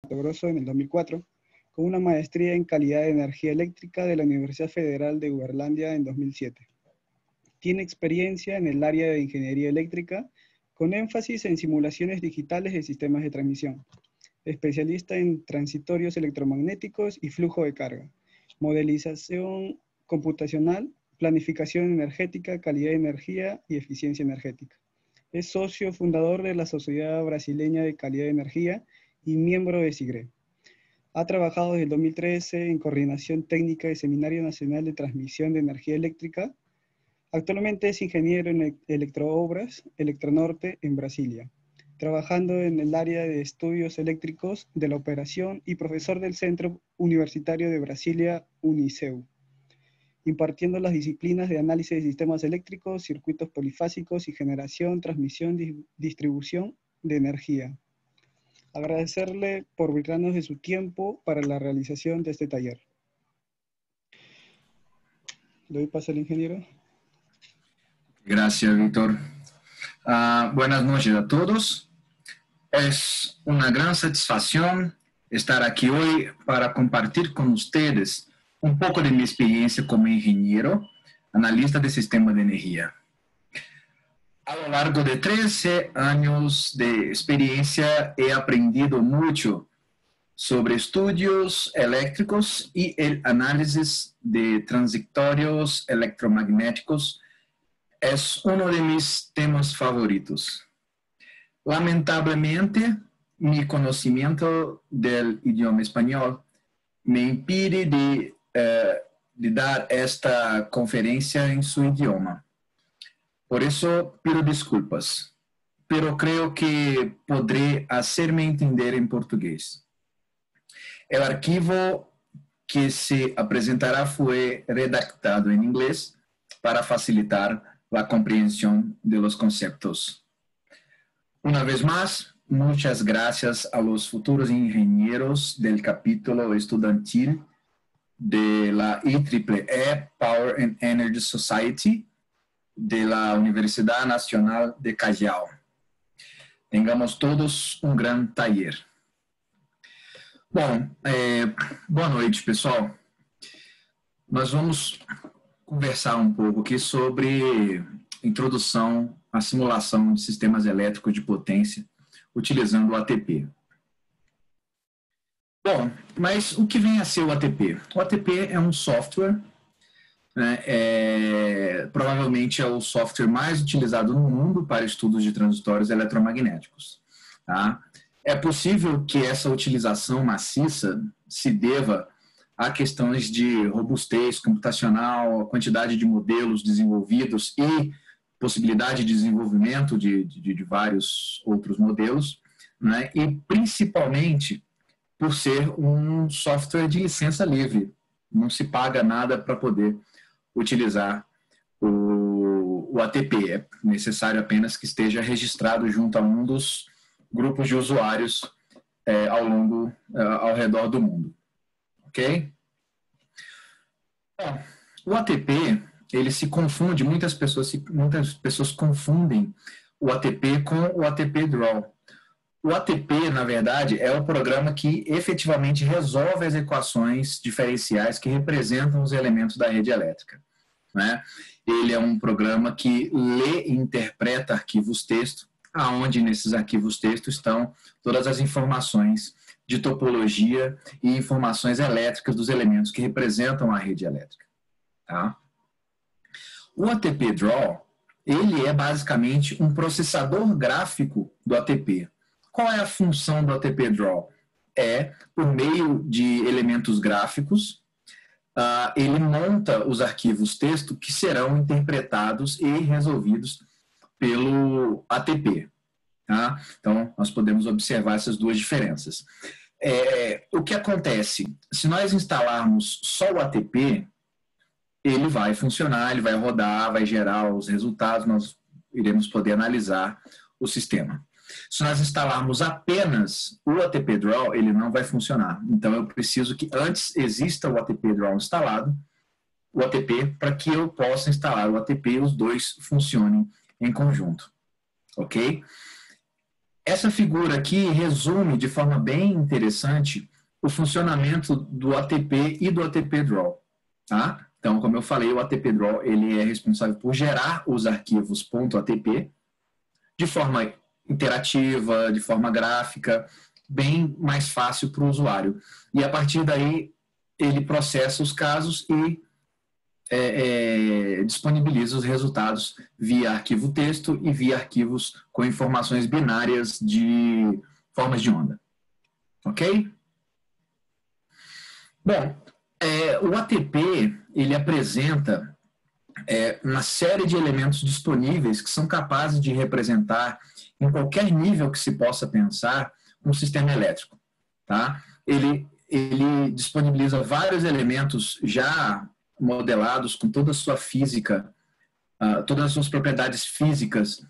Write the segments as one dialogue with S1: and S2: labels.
S1: Mato Grosso en el 2004, con una maestría en calidad de energía eléctrica de la Universidad Federal de Uberlândia en 2007. Tiene experiencia en el área de ingeniería eléctrica, con énfasis en simulaciones digitales de sistemas de transmisión. Especialista en transitorios electromagnéticos y flujo de carga, modelización computacional, planificación energética, calidad de energía y eficiencia energética. Es socio fundador de la Sociedad Brasileña de Calidad de Energía y miembro de SIGRE. Ha trabajado desde el 2013 en coordinación técnica del Seminario Nacional de Transmisión de Energía Eléctrica. Actualmente es ingeniero en electroobras, Eletronorte, en Brasilia, trabajando en el área de estudios eléctricos de la operación y profesor del Centro Universitario de Brasilia, Uniceu, impartiendo las disciplinas de análisis de sistemas eléctricos, circuitos polifásicos y generación, transmisión, distribución de energía. Agradecerle por brindarnos de su tiempo para la realización de este taller. Le doy paso al ingeniero.
S2: Gracias, Víctor. Buenas noches a todos. Es una gran satisfacción estar aquí hoy para compartir con ustedes un poco de mi experiencia como ingeniero, analista de sistemas de energía. A lo largo de 13 años de experiencia he aprendido mucho sobre estudios eléctricos y el análisis de transitorios electromagnéticos. Es uno de mis temas favoritos. Lamentablemente, mi conocimiento del idioma español me impide de dar esta conferencia en su idioma. Por eso pido disculpas, pero creo que podré hacerme entender en portugués. El archivo que se presentará fue redactado en inglés para facilitar la comprensión de los conceptos. Una vez más, muchas gracias a los futuros ingenieros del capítulo estudiantil de la IEEE Power and Energy Society de la Universidad Nacional de Callao. Tengamos todos um grande taller. Bom, boa noite, pessoal. Nós vamos conversar um pouco aqui sobre introdução à simulação de sistemas elétricos de potência utilizando o ATP. Bom, mas o que vem a ser o ATP? O ATP é um software, né, provavelmente é o software mais utilizado no mundo para estudos de transitórios eletromagnéticos. Tá? É possível que essa utilização maciça se deva a questões de robustez computacional, a quantidade de modelos desenvolvidos e possibilidade de desenvolvimento de vários outros modelos, né? E principalmente por ser um software de licença livre. Não se paga nada para poder utilizar o ATP. É necessário apenas que esteja registrado junto a um dos grupos de usuários ao redor do mundo. Ok? Bom, o ATP, ele se confunde, muitas pessoas confundem o ATP com o ATP Draw. O ATP, na verdade, é o programa que efetivamente resolve as equações diferenciais que representam os elementos da rede elétrica, né? Ele é um programa que lê e interpreta arquivos texto, aonde nesses arquivos texto estão todas as informações de topologia e informações elétricas dos elementos que representam a rede elétrica. Tá? O ATP Draw, ele é basicamente um processador gráfico do ATP. Qual é a função do ATP Draw? Por meio de elementos gráficos, ele monta os arquivos texto que serão interpretados e resolvidos pelo ATP. Tá? Então, nós podemos observar essas duas diferenças. O que acontece? Se nós instalarmos só o ATP, ele vai funcionar, ele vai rodar, vai gerar os resultados, nós iremos poder analisar o sistema. Se nós instalarmos apenas o ATP Draw, ele não vai funcionar. Então, eu preciso que antes exista o ATP Draw instalado, o ATP, para que eu possa instalar o ATP e os dois funcionem em conjunto. Ok? essa figura aqui resume de forma bem interessante o funcionamento do ATP e do ATP Draw. Tá? Então, como eu falei, o ATP Draw ele é responsável por gerar os arquivos .atp de forma interativa, de forma gráfica, bem mais fácil para o usuário. E a partir daí, ele processa os casos e disponibiliza os resultados via arquivo texto e via arquivos com informações binárias de formas de onda. Ok? Bom, o ATP, ele apresenta uma série de elementos disponíveis que são capazes de representar, em qualquer nível que se possa pensar, um sistema elétrico. Tá? Ele disponibiliza vários elementos já modelados com toda a sua física, todas as suas propriedades físicas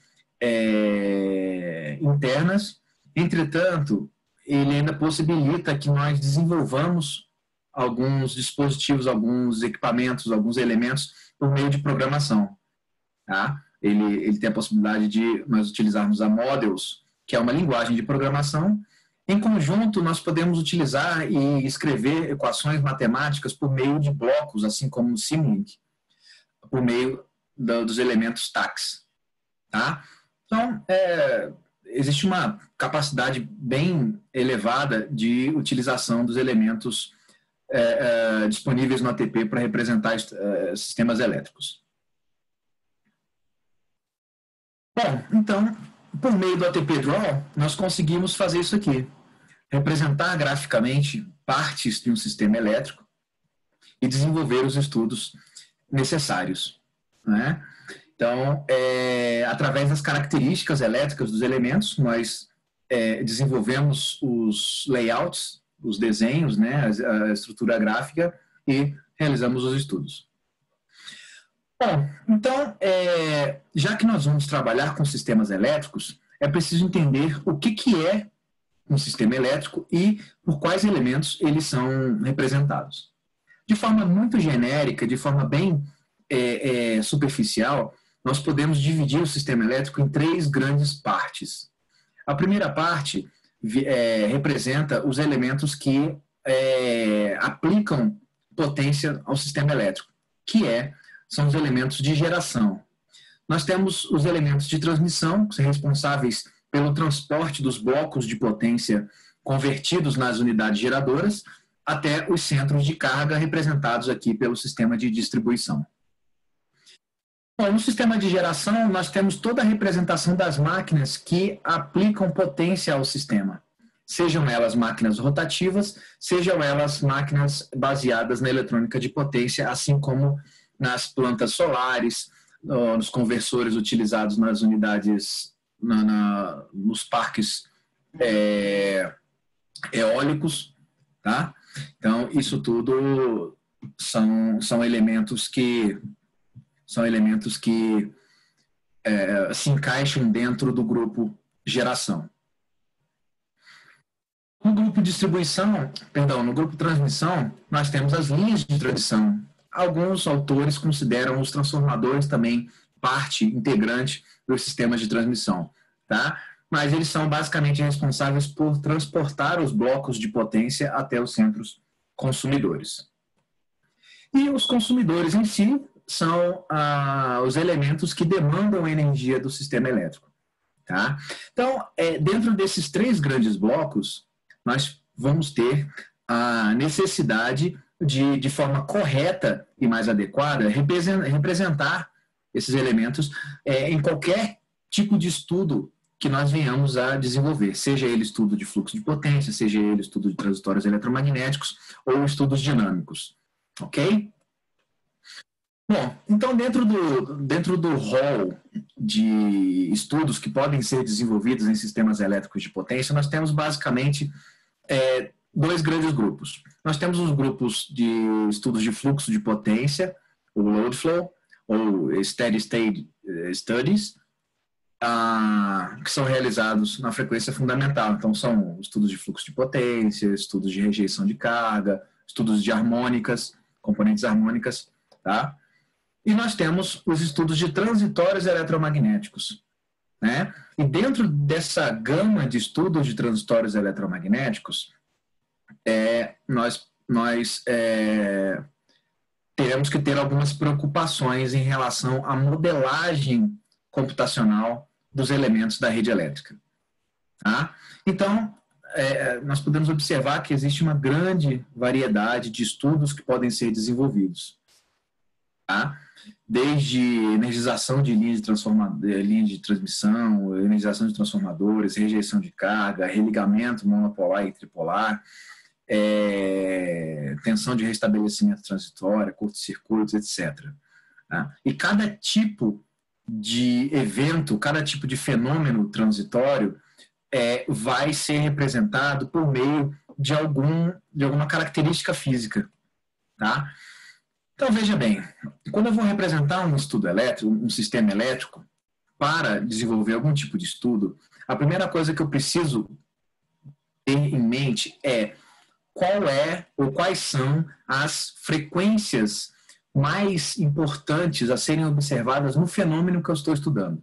S2: internas. Entretanto, ele ainda possibilita que nós desenvolvamos alguns dispositivos, alguns equipamentos, alguns elementos por meio de programação. Tá? Ele tem a possibilidade de nós utilizarmos a Models, que é uma linguagem de programação. Em conjunto, nós podemos utilizar e escrever equações matemáticas por meio de blocos, assim como o Simulink, por meio dos elementos TACS. Tá? Então, existe uma capacidade bem elevada de utilização dos elementos disponíveis no ATP para representar sistemas elétricos. Bom, então, por meio do ATP Draw, nós conseguimos fazer isso aqui. Representar graficamente partes de um sistema elétrico e desenvolver os estudos necessários. Né? Então, através das características elétricas dos elementos, nós desenvolvemos os layouts, os desenhos, né, a estrutura gráfica e realizamos os estudos. Bom, então, já que nós vamos trabalhar com sistemas elétricos, é preciso entender o que é um sistema elétrico e por quais elementos eles são representados. De forma muito genérica, de forma bem superficial, nós podemos dividir o sistema elétrico em 3 grandes partes. A primeira parte representa os elementos que aplicam potência ao sistema elétrico, que são os elementos de geração. Nós temos os elementos de transmissão, que são responsáveis pelo transporte dos blocos de potência convertidos nas unidades geradoras, até os centros de carga representados aqui pelo sistema de distribuição. Bom, no sistema de geração, nós temos toda a representação das máquinas que aplicam potência ao sistema. Sejam elas máquinas rotativas, sejam elas máquinas baseadas na eletrônica de potência, assim como nas plantas solares, nos conversores utilizados nas unidades, nos parques eólicos. Tá? Então, isso tudo são elementos que se encaixam dentro do grupo geração. No grupo distribuição, no grupo transmissão, nós temos as linhas de transmissão. Alguns autores consideram os transformadores também parte integrante dos sistemas de transmissão, tá? Mas eles são basicamente responsáveis por transportar os blocos de potência até os centros consumidores. E os consumidores em si são os elementos que demandam a energia do sistema elétrico. Tá? Então, dentro desses 3 grandes blocos, nós vamos ter a necessidade de forma correta e mais adequada, representar esses elementos em qualquer tipo de estudo que nós venhamos a desenvolver, seja ele estudo de fluxo de potência, seja ele estudo de transitórios eletromagnéticos ou estudos dinâmicos. Ok? Bom, então dentro do rol de estudos que podem ser desenvolvidos em sistemas elétricos de potência, nós temos basicamente 2 grandes grupos. Nós temos os grupos de estudos de fluxo de potência, o load flow, ou steady state studies, que são realizados na frequência fundamental. Então, são estudos de fluxo de potência, estudos de rejeição de carga, estudos de harmônicas, componentes harmônicas, tá? E nós temos os estudos de transitórios eletromagnéticos, né? E dentro dessa gama de estudos de transitórios eletromagnéticos, nós teremos que ter algumas preocupações em relação à modelagem computacional dos elementos da rede elétrica. Tá? Então, nós podemos observar que existe uma grande variedade de estudos que podem ser desenvolvidos. Tá? Desde energização de linhas de transmissão, energização de transformadores, rejeição de carga, religamento monopolar e tripolar, tensão de restabelecimento transitório, curto-circuitos, etc. Tá? E cada tipo de evento, cada tipo de fenômeno transitório vai ser representado por meio de alguma característica física. Tá? Então, veja bem, quando eu vou representar um estudo elétrico, um sistema elétrico, para desenvolver algum tipo de estudo, a primeira coisa que eu preciso ter em mente é quais são as frequências mais importantes a serem observadas no fenômeno que eu estou estudando.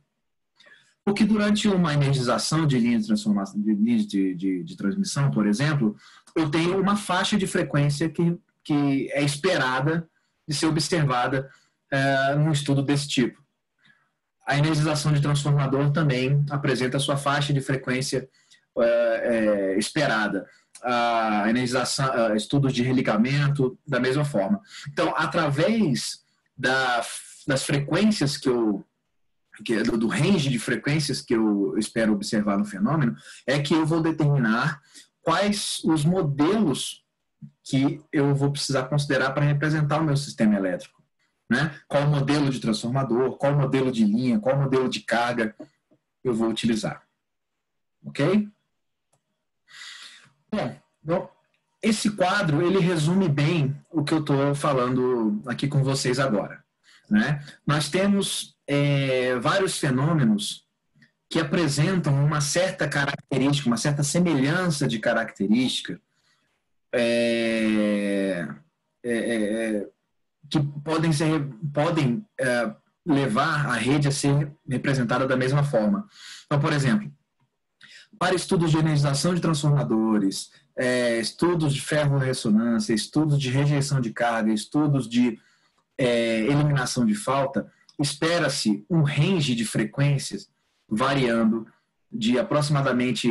S2: Porque durante uma energização de linhas de transmissão, por exemplo, eu tenho uma faixa de frequência que é esperada de ser observada num estudo desse tipo. A energização de transformador também apresenta a sua faixa de frequência esperada. A energização, estudos de religamento, da mesma forma. Então, através das frequências do range de frequências que eu espero observar no fenômeno, é que eu vou determinar quais os modelos que eu vou precisar considerar para representar o meu sistema elétrico. Né? Qual o modelo de transformador, qual o modelo de linha, qual o modelo de carga eu vou utilizar. Ok? Bom, esse quadro, ele resume bem o que eu estou falando aqui com vocês agora. Né? Nós temos vários fenômenos que apresentam uma certa característica, uma certa semelhança de característica que podem levar a rede a ser representada da mesma forma. Então, por exemplo, para estudos de energização de transformadores, estudos de ferro-ressonância, estudos de rejeição de carga, estudos de eliminação de falta, espera-se um range de frequências variando de aproximadamente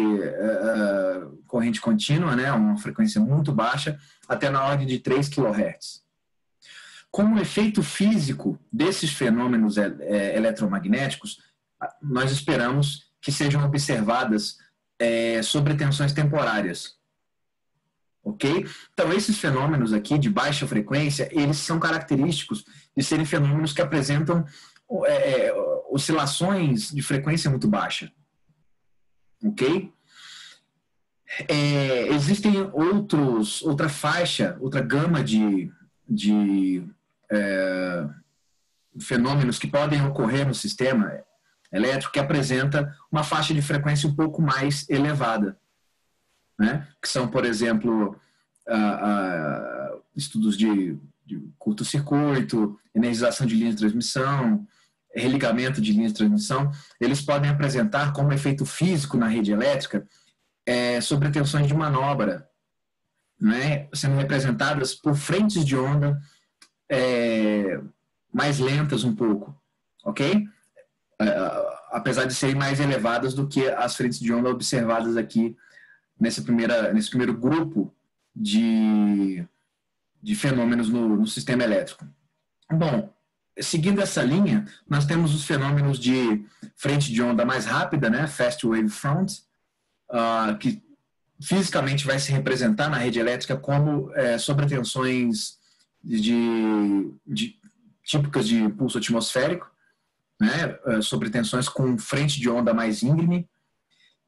S2: corrente contínua, né, uma frequência muito baixa, até na ordem de 3 kHz. Como efeito físico desses fenômenos eletromagnéticos, nós esperamos que sejam observadas sobretensões temporárias. Ok? Então, esses fenômenos aqui de baixa frequência, eles são característicos de serem fenômenos que apresentam oscilações de frequência muito baixa. Ok? Existem outra gama de fenômenos que podem ocorrer no sistema elétrico que apresenta uma faixa de frequência um pouco mais elevada, né? Que são, por exemplo, estudos de curto-circuito, energização de linhas de transmissão, religamento de linhas de transmissão. Eles podem apresentar como efeito físico na rede elétrica sobretensões de manobra, né? Sendo representadas por frentes de onda mais lentas um pouco, ok? Apesar de serem mais elevadas do que as frentes de onda observadas aqui nesse primeiro grupo de fenômenos no sistema elétrico. Bom, seguindo essa linha, nós temos os fenômenos de frente de onda mais rápida, né, fast wave front, que fisicamente vai se representar na rede elétrica como sobretensões típicas de pulso atmosférico, né, sobretensões com frente de onda mais íngreme.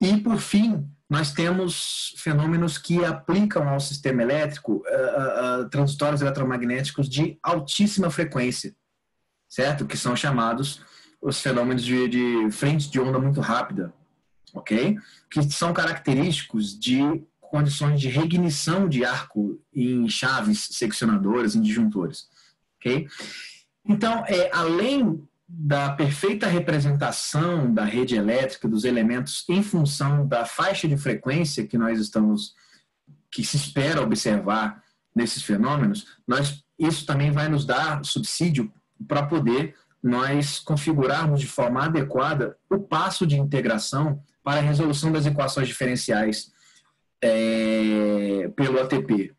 S2: E, por fim, nós temos fenômenos que aplicam ao sistema elétrico transitórios eletromagnéticos de altíssima frequência, certo? Que são chamados os fenômenos de frente de onda muito rápida, ok? Que são característicos de condições de reignição de arco em chaves seccionadoras, em disjuntores, ok? Então, além da perfeita representação da rede elétrica, dos elementos em função da faixa de frequência que se espera observar nesses fenômenos, isso também vai nos dar subsídio para poder nós configurarmos de forma adequada o passo de integração para a resolução das equações diferenciais pelo ATP.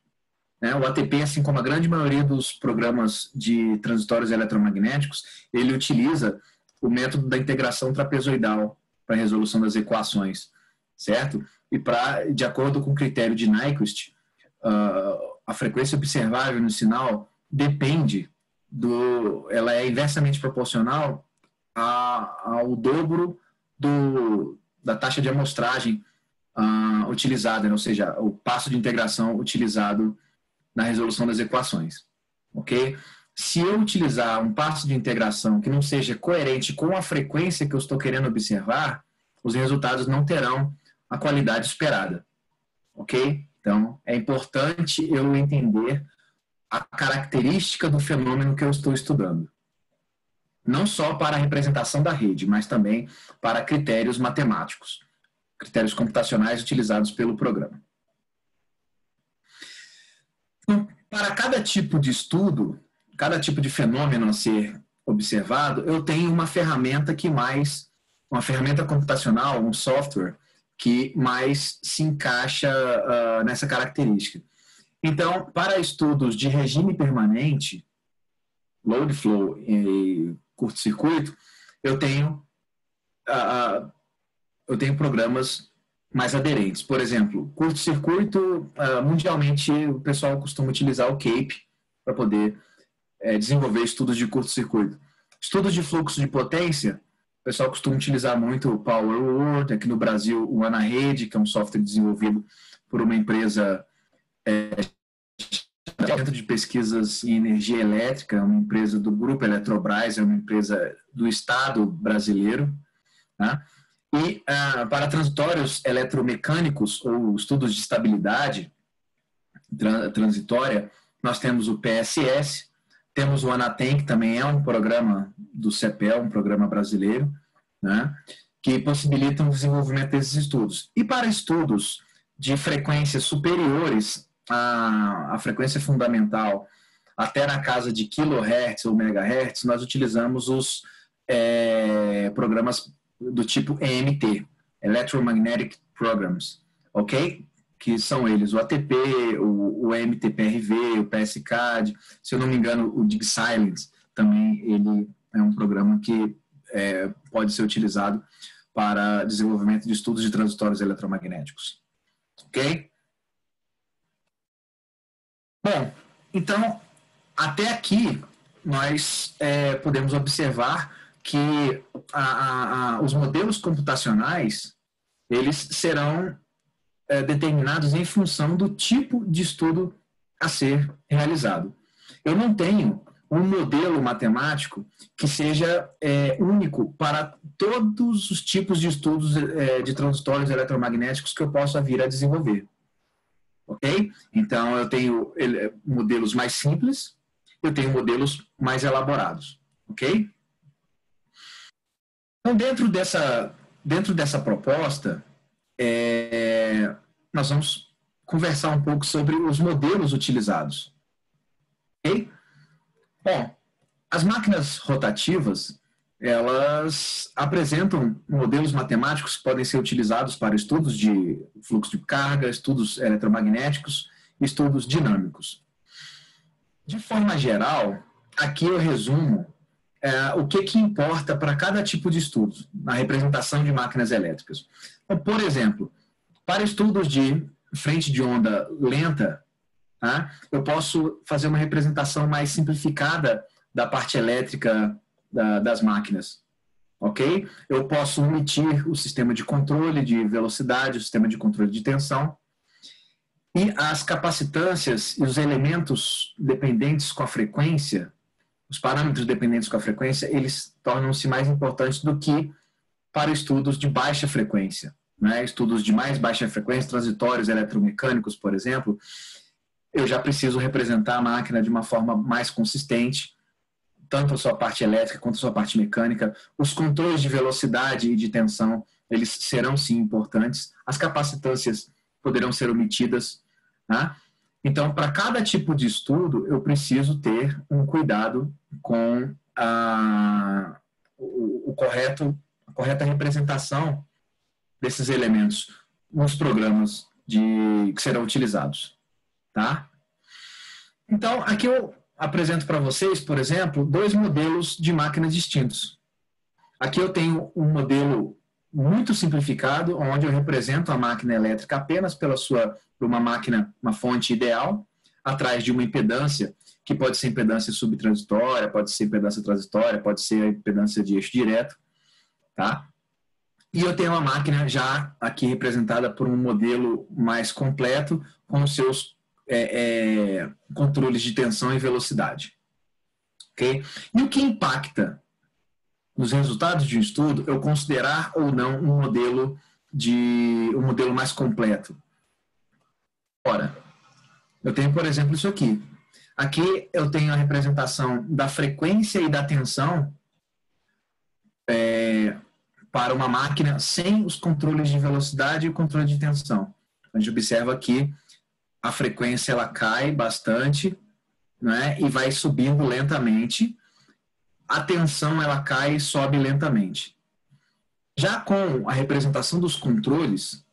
S2: O ATP, assim como a grande maioria dos programas de transitórios eletromagnéticos, ele utiliza o método da integração trapezoidal para a resolução das equações, certo? E de acordo com o critério de Nyquist, a frequência observável no sinal ela é inversamente proporcional ao dobro da taxa de amostragem utilizada, ou seja, o passo de integração utilizado na resolução das equações, ok? Se eu utilizar um passo de integração que não seja coerente com a frequência que eu estou querendo observar, os resultados não terão a qualidade esperada, ok? Então, é importante eu entender a característica do fenômeno que eu estou estudando. Não só para a representação da rede, mas também para critérios matemáticos, critérios computacionais utilizados pelo programa. Então, para cada tipo de estudo, cada tipo de fenômeno a ser observado, eu tenho uma ferramenta uma ferramenta computacional, um software, que mais se encaixa nessa característica. Então, para estudos de regime permanente, load flow e curto-circuito, eu tenho programas mais aderentes. Por exemplo, curto-circuito, mundialmente o pessoal costuma utilizar o CAPE para poder desenvolver estudos de curto-circuito. Estudos de fluxo de potência, o pessoal costuma utilizar muito o PowerWord, aqui no Brasil o AnaRede, que é um software desenvolvido por uma empresa Centro de Pesquisas em Energia Elétrica, uma empresa do Grupo Eletrobras, é uma empresa do Estado brasileiro. Né? E para transitórios eletromecânicos ou estudos de estabilidade transitória, nós temos o PSS, temos o ANATEM, que também é um programa do CEPEL, um programa brasileiro, né? Que possibilitam o desenvolvimento desses estudos. E para estudos de frequências superiores à frequência fundamental, até na casa de kHz ou megahertz, nós utilizamos os programas do tipo EMT, Electromagnetic Programs, ok? Que são eles o ATP, o EMT-PRV, o PSCAD, se eu não me engano, o DigSilence também ele é um programa que pode ser utilizado para desenvolvimento de estudos de transitórios eletromagnéticos. Ok? Bom, então, até aqui nós podemos observar que os modelos computacionais eles serão determinados em função do tipo de estudo a ser realizado. Eu não tenho um modelo matemático que seja único para todos os tipos de estudos de transitórios eletromagnéticos que eu possa vir a desenvolver. Ok? Então, eu tenho modelos mais simples, eu tenho modelos mais elaborados. Ok? Então, dentro dessa proposta, nós vamos conversar um pouco sobre os modelos utilizados. Ok? Bom, as máquinas rotativas, elas apresentam modelos matemáticos que podem ser utilizados para estudos de fluxo de carga, estudos eletromagnéticos, estudos dinâmicos. De forma geral, aqui eu resumo o que importa para cada tipo de estudo na representação de máquinas elétricas. Então, por exemplo, para estudos de frente de onda lenta, tá? Eu posso fazer uma representação mais simplificada da parte elétrica das máquinas, ok? Eu posso omitir o sistema de controle de velocidade, o sistema de controle de tensão, e as capacitâncias e os elementos dependentes com a frequência, os parâmetros dependentes com a frequência, eles tornam-se mais importantes do que para estudos de baixa frequência, né? Estudos de mais baixa frequência, transitórios eletromecânicos, por exemplo, eu já preciso representar a máquina de uma forma mais consistente tanto a sua parte elétrica quanto a sua parte mecânica. Os controles de velocidade e de tensão, eles serão sim importantes. As capacitâncias poderão ser omitidas, né? Então, para cada tipo de estudo, eu preciso ter um cuidado com a correta representação desses elementos nos programas que serão utilizados, tá? Então, aqui eu apresento para vocês, por exemplo, dois modelos de máquinas distintos. Aqui eu tenho um modelo muito simplificado, onde eu represento a máquina elétrica apenas por uma fonte ideal, atrás de uma impedância, que pode ser impedância subtransitória, pode ser impedância transitória, pode ser impedância de eixo direto, tá? E eu tenho uma máquina já aqui representada por um modelo mais completo, com os seus controles de tensão e velocidade. Okay? E o que impacta nos resultados de um estudo, eu considerar ou não um modelo mais completo? Ora, eu tenho, por exemplo, isso aqui. Aqui eu tenho a representação da frequência e da tensão para uma máquina sem os controles de velocidade e o controle de tensão. A gente observa aqui a frequência ela cai bastante, né, e vai subindo lentamente. A tensão ela cai e sobe lentamente. Já com a representação dos controles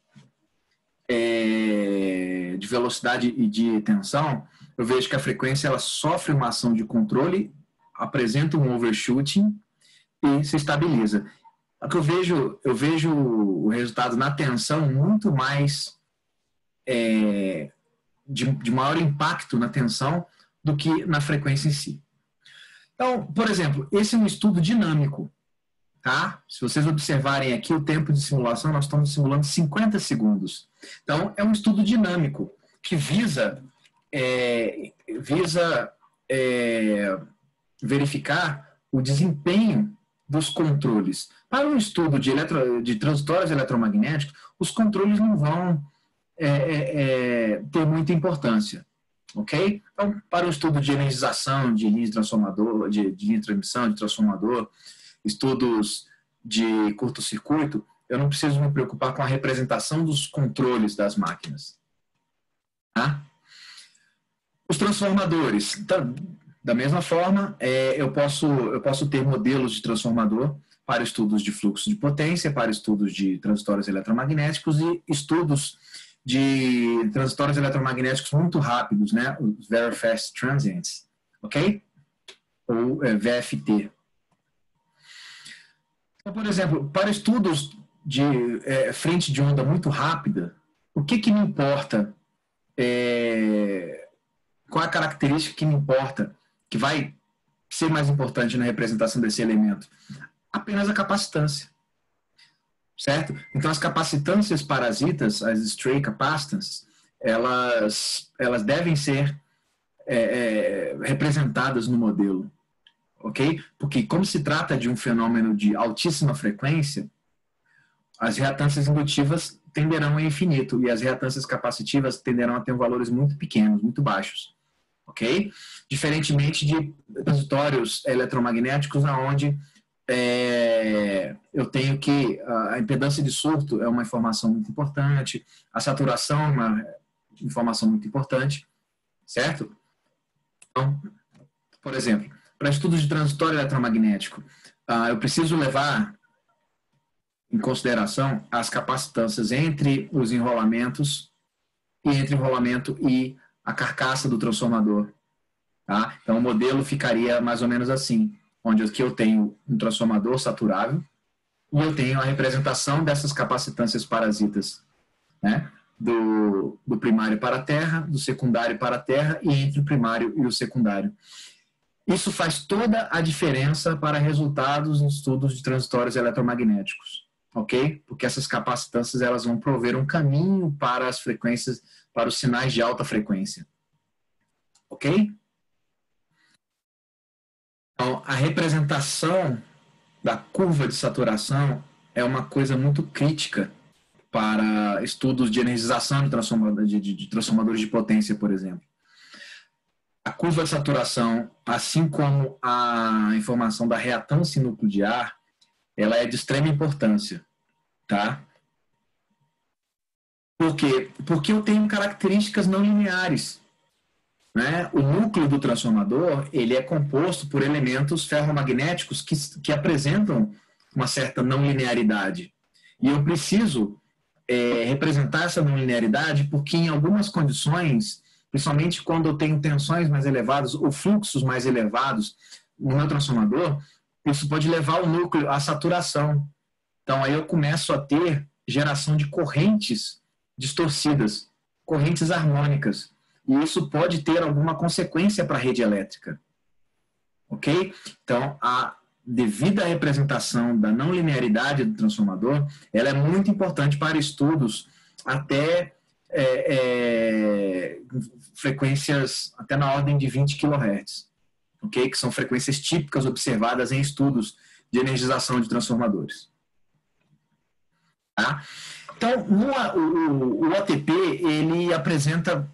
S2: de velocidade e de tensão, eu vejo que a frequência ela sofre uma ação de controle, apresenta um overshooting e se estabiliza. Eu vejo o resultado na tensão muito mais de maior impacto na tensão do que na frequência em si. Então, por exemplo, esse é um estudo dinâmico, tá? Se vocês observarem aqui o tempo de simulação, nós estamos simulando 50 segundos. Então, é um estudo dinâmico que visa verificar o desempenho dos controles. Para um estudo de transitórios eletromagnéticos, os controles não vão ter muita importância. Ok? Então, para o estudo de energização de linha de transformador, de linha de transmissão, de transformador, estudos de curto-circuito, eu não preciso me preocupar com a representação dos controles das máquinas. Tá? Os transformadores, então, da mesma forma, eu posso ter modelos de transformador para estudos de fluxo de potência, para estudos de transitórios eletromagnéticos e estudos de transitórios eletromagnéticos muito rápidos, né? Os Very Fast Transients, ok? Ou VFT. Então, por exemplo, para estudos de frente de onda muito rápida, o que me importa? Qual é a característica que me importa, que vai ser mais importante na representação desse elemento? Apenas a capacitância. Certo? Então, as capacitâncias parasitas, as stray capacitance, elas devem ser representadas no modelo. Ok? Porque, como se trata de um fenômeno de altíssima frequência, as reatâncias indutivas tenderão a infinito e as reatâncias capacitivas tenderão a ter valores muito pequenos, muito baixos. Ok? Diferentemente de transitórios eletromagnéticos, onde eu tenho que a impedância de surto é uma informação muito importante, a saturação é uma informação muito importante, certo? Então, por exemplo, para estudos de transitório eletromagnético, eu preciso levar em consideração as capacitâncias entre os enrolamentos e entre o enrolamento e a carcaça do transformador. Tá? Então, o modelo ficaria mais ou menos assim, onde aqui eu tenho um transformador saturável e eu tenho a representação dessas capacitâncias parasitas, né? Do primário para a terra, do secundário para a terra e entre o primário e o secundário. Isso faz toda a diferença para resultados em estudos de transitórios eletromagnéticos, ok? Porque essas capacitâncias elas vão prover um caminho para as frequências, para os sinais de alta frequência, ok? Então, a representação da curva de saturação é uma coisa muito crítica para estudos de energização de transformadores de potência, por exemplo. a curva de saturação, assim como a informação da reatância em núcleo de ar, ela é de extrema importância, tá? Por quê? Porque eu tenho características não lineares, né? O núcleo do transformador, ele é composto por elementos ferromagnéticos que apresentam uma certa não linearidade. E eu preciso representar essa não linearidade porque em algumas condições, principalmente quando eu tenho tensões mais elevadas ou fluxos mais elevados no meu transformador, isso pode levar o núcleo à saturação. Então aí eu começo a ter geração de correntes distorcidas, correntes harmônicas. E isso pode ter alguma consequência para a rede elétrica. Ok? Então, a devida representação da não linearidade do transformador, ela é muito importante para estudos até frequências até na ordem de 20 kHz, ok? Que são frequências típicas observadas em estudos de energização de transformadores. Tá? Então, o OTP, ele apresenta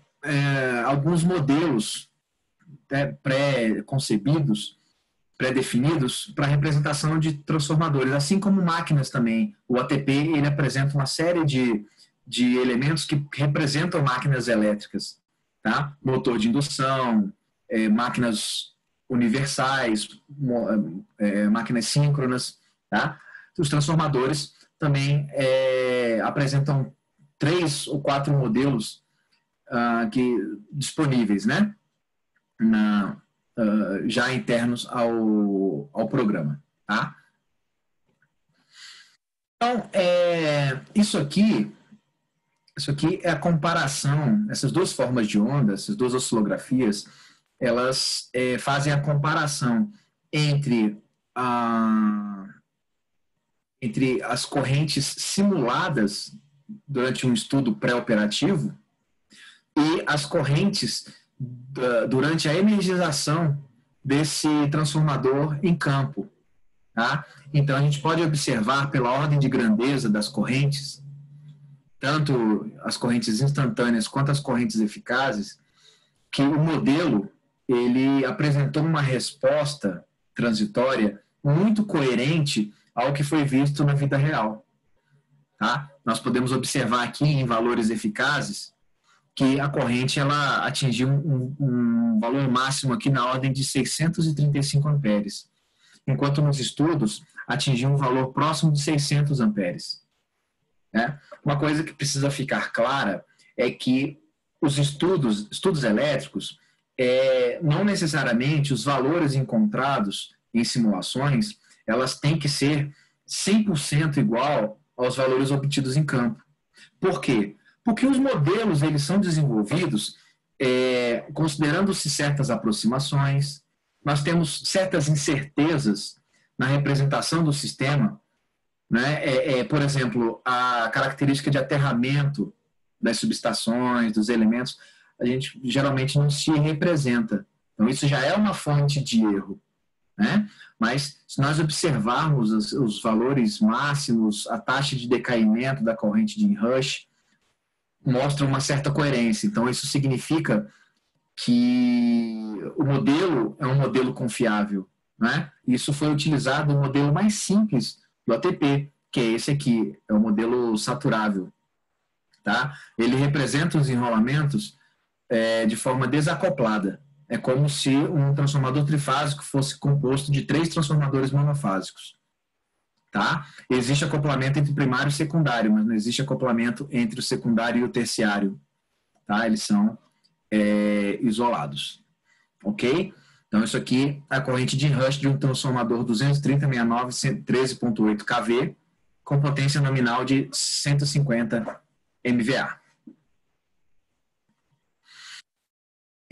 S2: alguns modelos pré-concebidos, pré-definidos para representação de transformadores, assim como máquinas também. O OTP, ele apresenta uma série de elementos que representam máquinas elétricas, tá? Motor de indução, máquinas universais, máquinas síncronas, tá? Os transformadores também apresentam 3 ou 4 modelos disponíveis, né? Já internos ao programa, tá? Então, isso aqui é a comparação, essas duas formas de onda, essas duas oscilografias, elas fazem a comparação entre as correntes simuladas durante um estudo pré-operativo e as correntes durante a energização desse transformador em campo. Tá? Então, a gente pode observar pela ordem de grandeza das correntes, tanto as correntes instantâneas quanto as correntes eficazes, que o modelo ele apresentou uma resposta transitória muito coerente ao que foi visto na vida real. Tá? Nós podemos observar aqui em valores eficazes que a corrente ela atingiu um valor máximo aqui na ordem de 635 amperes, enquanto nos estudos atingiu um valor próximo de 600 amperes. Né? Uma coisa que precisa ficar clara é que os estudos elétricos, não necessariamente os valores encontrados em simulações, elas têm que ser 100% igual aos valores obtidos em campo. Por quê? Porque os modelos eles são desenvolvidos considerando-se certas aproximações, nós temos certas incertezas na representação do sistema, né? Por exemplo, a característica de aterramento das subestações, dos elementos, a gente geralmente não se representa. Então, isso já é uma fonte de erro. Né? Mas, se nós observarmos os valores máximos, a taxa de decaimento da corrente de Rush, mostra uma certa coerência. Então, isso significa que o modelo é um modelo confiável. Né? Isso foi utilizado no modelo mais simples do ATP, que é esse aqui, é o modelo saturável. Tá? Ele representa os enrolamentos de forma desacoplada. É como se um transformador trifásico fosse composto de 3 transformadores monofásicos. Tá? Existe acoplamento entre primário e secundário, mas não existe acoplamento entre o secundário e o terciário. Tá? Eles são isolados. Ok? Então, isso aqui é a corrente de Rush de um transformador 230-69 13.8 kV com potência nominal de 150 MVA.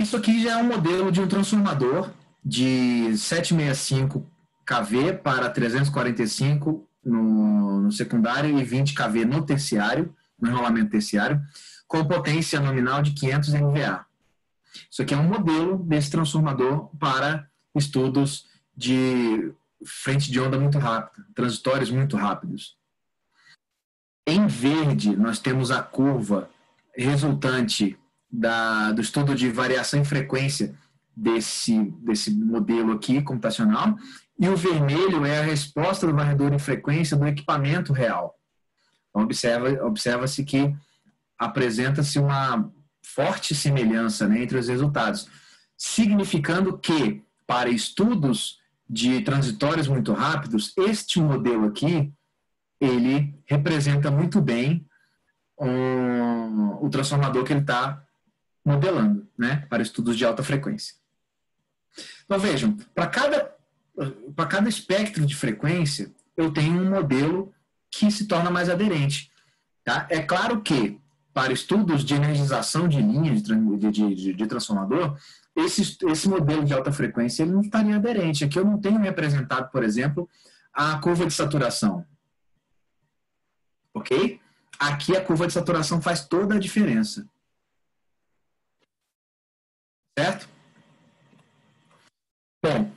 S2: Isso aqui já é um modelo de um transformador de 765 kV para 345 no secundário e 20 kV no terciário, no enrolamento terciário, com potência nominal de 500 MVA. Isso aqui é um modelo desse transformador para estudos de frente de onda muito rápida, transitórios muito rápidos. Em verde, nós temos a curva resultante do estudo de variação em frequência desse modelo aqui computacional, e o vermelho é a resposta do varredor em frequência do equipamento real. Então, observa-se que apresenta-se uma forte semelhança, né, entre os resultados, significando que, para estudos de transitórios muito rápidos, este modelo aqui, ele representa muito bem o transformador que ele está modelando, né, para estudos de alta frequência. Então, vejam, para cada espectro de frequência, eu tenho um modelo que se torna mais aderente. Tá? É claro que, para estudos de energização de linha de transformador, esse modelo de alta frequência ele não estaria aderente. Aqui eu não tenho representado, por exemplo, a curva de saturação. Ok? Aqui a curva de saturação faz toda a diferença. Certo? Bom,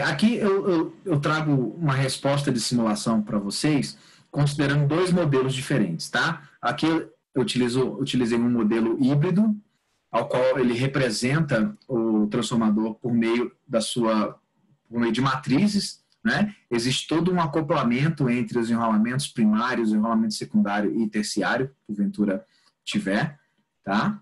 S2: aqui eu trago uma resposta de simulação para vocês, considerando dois modelos diferentes, tá? Aqui eu utilizei um modelo híbrido, ao qual ele representa o transformador por meio de matrizes, né? Existe todo um acoplamento entre os enrolamentos primários, o enrolamento secundário e terciário, porventura tiver, tá?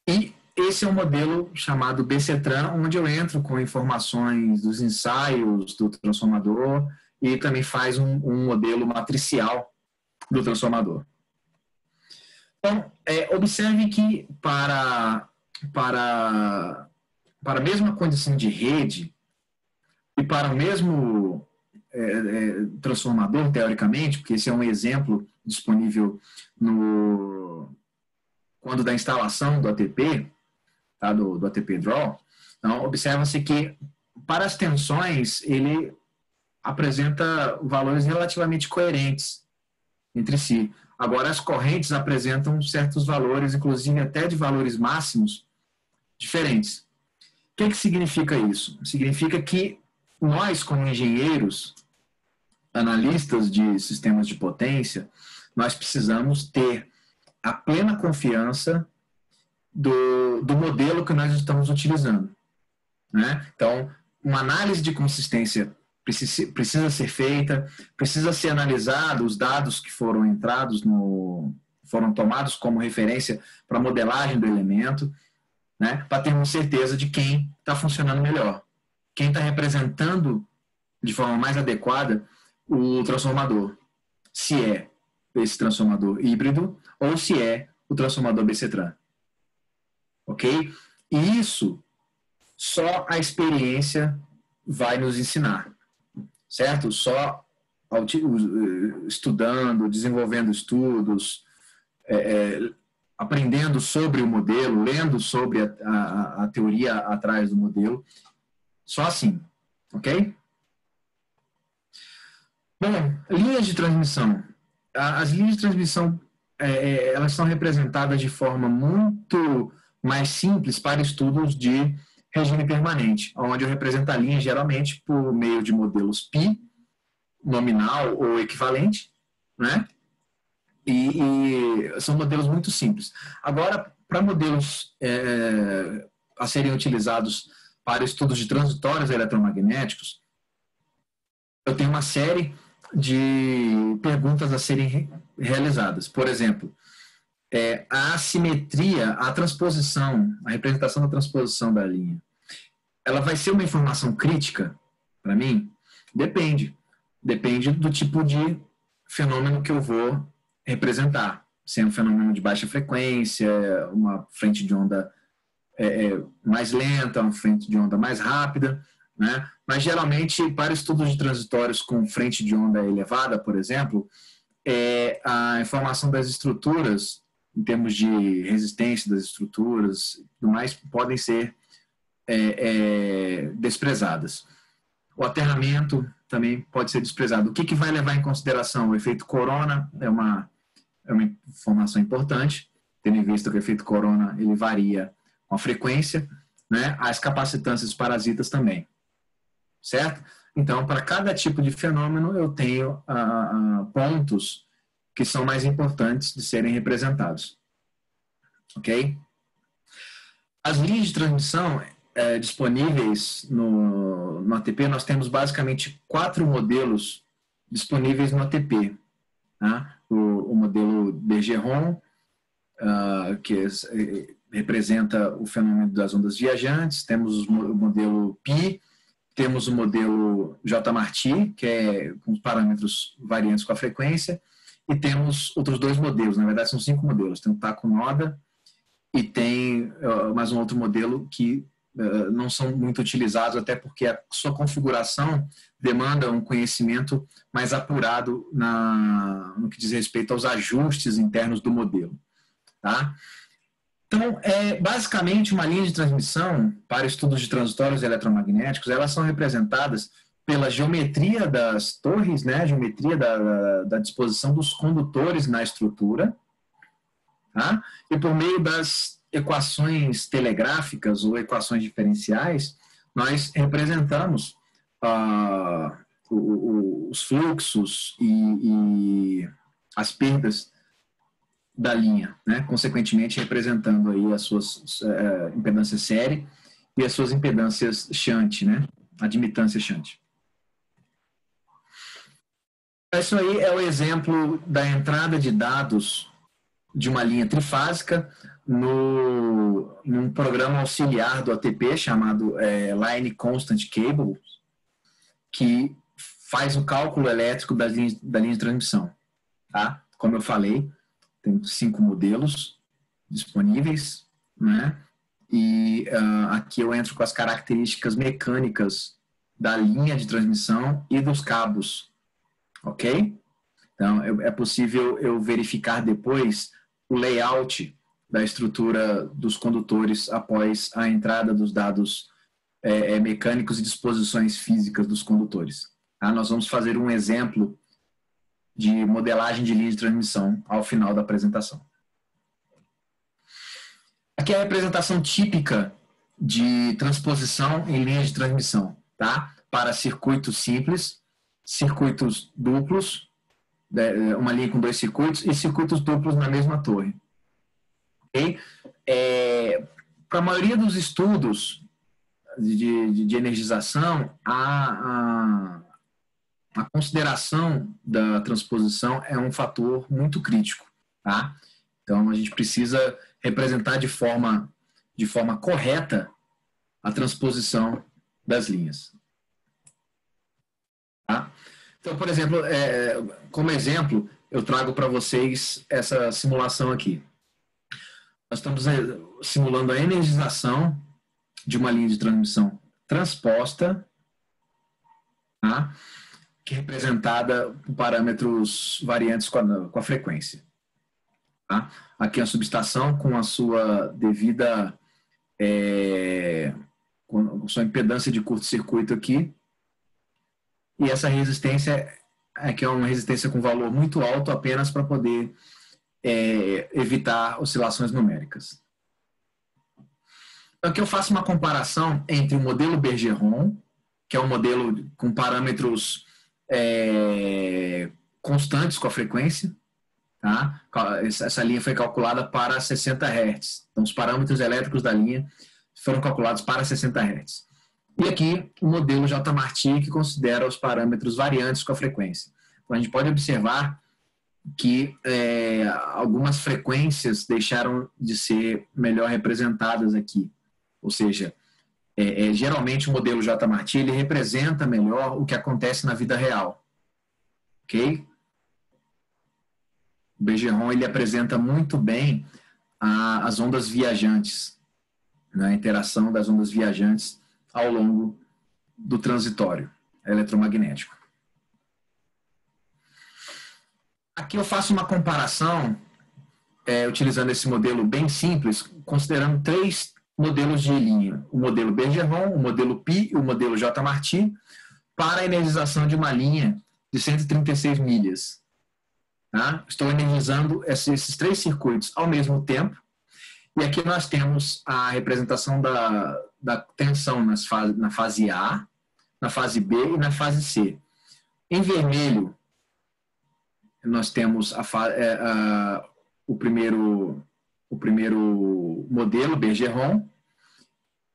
S2: E esse é um modelo chamado BCTran, onde eu entro com informações dos ensaios do transformador e também faz um modelo matricial do transformador. Então, observe que para a mesma condição de rede e para o mesmo transformador, teoricamente, porque esse é um exemplo disponível quando da instalação do ATP, tá, do ATP Draw. Então, observa-se que para as tensões ele apresenta valores relativamente coerentes entre si. Agora, as correntes apresentam certos valores, inclusive até de valores máximos diferentes. O que significa isso? Significa que nós, como engenheiros, analistas de sistemas de potência, nós precisamos ter a plena confiança do modelo que nós estamos utilizando, né? Então, uma análise de consistência precisa ser feita, precisa ser analisado os dados que foram foram tomados como referência para a modelagem do elemento, né? Para termos certeza de quem está funcionando melhor, quem está representando de forma mais adequada o transformador, se é esse transformador híbrido ou se é o transformador BCTran. Ok? E isso só a experiência vai nos ensinar, certo? Só estudando, desenvolvendo estudos, aprendendo sobre o modelo, lendo sobre a teoria atrás do modelo, só assim, ok? Bom, linhas de transmissão. As linhas de transmissão, elas são representadas de forma muito mais simples para estudos de regime permanente, onde eu represento a linha geralmente por meio de modelos π, nominal ou equivalente, né? E são modelos muito simples. Agora, para modelos a serem utilizados para estudos de transitórios eletromagnéticos, eu tenho uma série de perguntas a serem realizadas. Por exemplo, a assimetria, a transposição, a representação da transposição da linha, ela vai ser uma informação crítica para mim? Depende. Depende do tipo de fenômeno que eu vou representar. Se é um fenômeno de baixa frequência, uma frente de onda mais lenta, uma frente de onda mais rápida, né? Mas geralmente, para estudos de transitórios com frente de onda elevada, por exemplo, a informação das estruturas, em termos de resistência das estruturas e tudo mais, podem ser desprezadas. O aterramento também pode ser desprezado. O que vai levar em consideração? O efeito corona é uma informação importante, tendo em vista que o efeito corona ele varia com a frequência, né? As capacitâncias parasitas também, certo? Então, para cada tipo de fenômeno, eu tenho pontos que são mais importantes de serem representados. Ok? As linhas de transmissão disponíveis no ATP, nós temos basicamente 4 modelos disponíveis no ATP. Tá? O modelo BG-ROM, que representa o fenômeno das ondas viajantes, temos o modelo Pi, temos o modelo J-Marti, que é com parâmetros variantes com a frequência, e temos outros 2 modelos, na verdade são 5 modelos, tem o Taco Noda e tem mais um outro modelo que não são muito utilizados, até porque a sua configuração demanda um conhecimento mais apurado no que diz respeito aos ajustes internos do modelo. Tá? Então, basicamente, uma linha de transmissão para estudos de transitórios eletromagnéticos, elas são representadas pela geometria das torres, né, a geometria da disposição dos condutores na estrutura, tá? E por meio das equações telegráficas ou equações diferenciais, nós representamos os fluxos e as perdas da linha, né? Consequentemente representando aí as suas impedâncias série e as suas impedâncias shunt, né? Admitância shunt. Isso aí é o exemplo da entrada de dados de uma linha trifásica num programa auxiliar do ATP chamado Line Constant Cable, que faz o cálculo elétrico da linha de transmissão. Tá? Como eu falei, tem 5 modelos disponíveis, né? E aqui eu entro com as características mecânicas da linha de transmissão e dos cabos, ok? Então, é possível eu verificar depois o layout da estrutura dos condutores após a entrada dos dados mecânicos e disposições físicas dos condutores. Tá? Nós vamos fazer um exemplo de modelagem de linha de transmissão ao final da apresentação. Aqui é a representação típica de transposição em linha de transmissão, tá? Para circuitos simples, circuitos duplos, uma linha com 2 circuitos, e circuitos duplos na mesma torre. Okay? Para a maioria dos estudos de energização, a consideração da transposição é um fator muito crítico. Tá? Então, a gente precisa representar de forma correta a transposição das linhas. Tá? Então, por exemplo, como exemplo, eu trago para vocês essa simulação aqui. Nós estamos simulando a energização de uma linha de transmissão transposta, tá? Que é representada por parâmetros variantes com a frequência. Tá? Aqui a subestação com a sua devida com sua impedância de curto-circuito aqui. E essa resistência aqui é uma resistência com valor muito alto apenas para poder evitar oscilações numéricas. Então, aqui eu faço uma comparação entre o modelo Bergeron, que é um modelo com parâmetros constantes com a frequência. Tá? Essa linha foi calculada para 60 Hz. Então, os parâmetros elétricos da linha foram calculados para 60 Hz. E aqui o modelo J-Marti, que considera os parâmetros variantes com a frequência. Então, a gente pode observar que algumas frequências deixaram de ser melhor representadas aqui. Ou seja, geralmente o modelo J-Marti ele representa melhor o que acontece na vida real. Ok? O Bergeron ele apresenta muito bem as ondas viajantes, né? A interação das ondas viajantes ao longo do transitório eletromagnético. Aqui eu faço uma comparação, utilizando esse modelo bem simples, considerando 3 modelos de linha. O modelo Bergeron, o modelo Pi e o modelo J-Marti, para a energização de uma linha de 136 milhas. Tá? Estou energizando esses 3 circuitos ao mesmo tempo. E aqui nós temos a representação da tensão na fase A, na fase B e na fase C. Em vermelho, nós temos o primeiro modelo, Bergeron,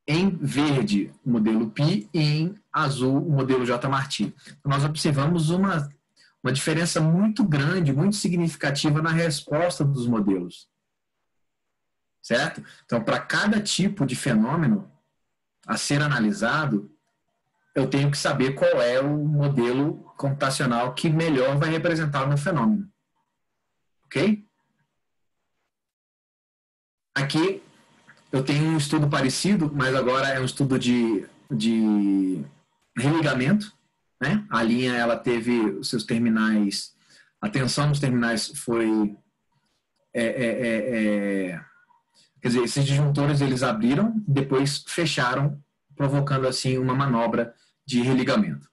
S2: em verde o modelo Pi e em azul o modelo J-Marti. Nós observamos uma diferença muito grande, muito significativa na resposta dos modelos. Certo? Então, para cada tipo de fenômeno a ser analisado, eu tenho que saber qual é o modelo computacional que melhor vai representar o meu fenômeno. Ok? Aqui eu tenho um estudo parecido, mas agora é um estudo de religamento. Né? A linha ela teve os seus terminais, a tensão nos terminais foi... quer dizer, esses disjuntores eles abriram, depois fecharam, provocando assim uma manobra de religamento.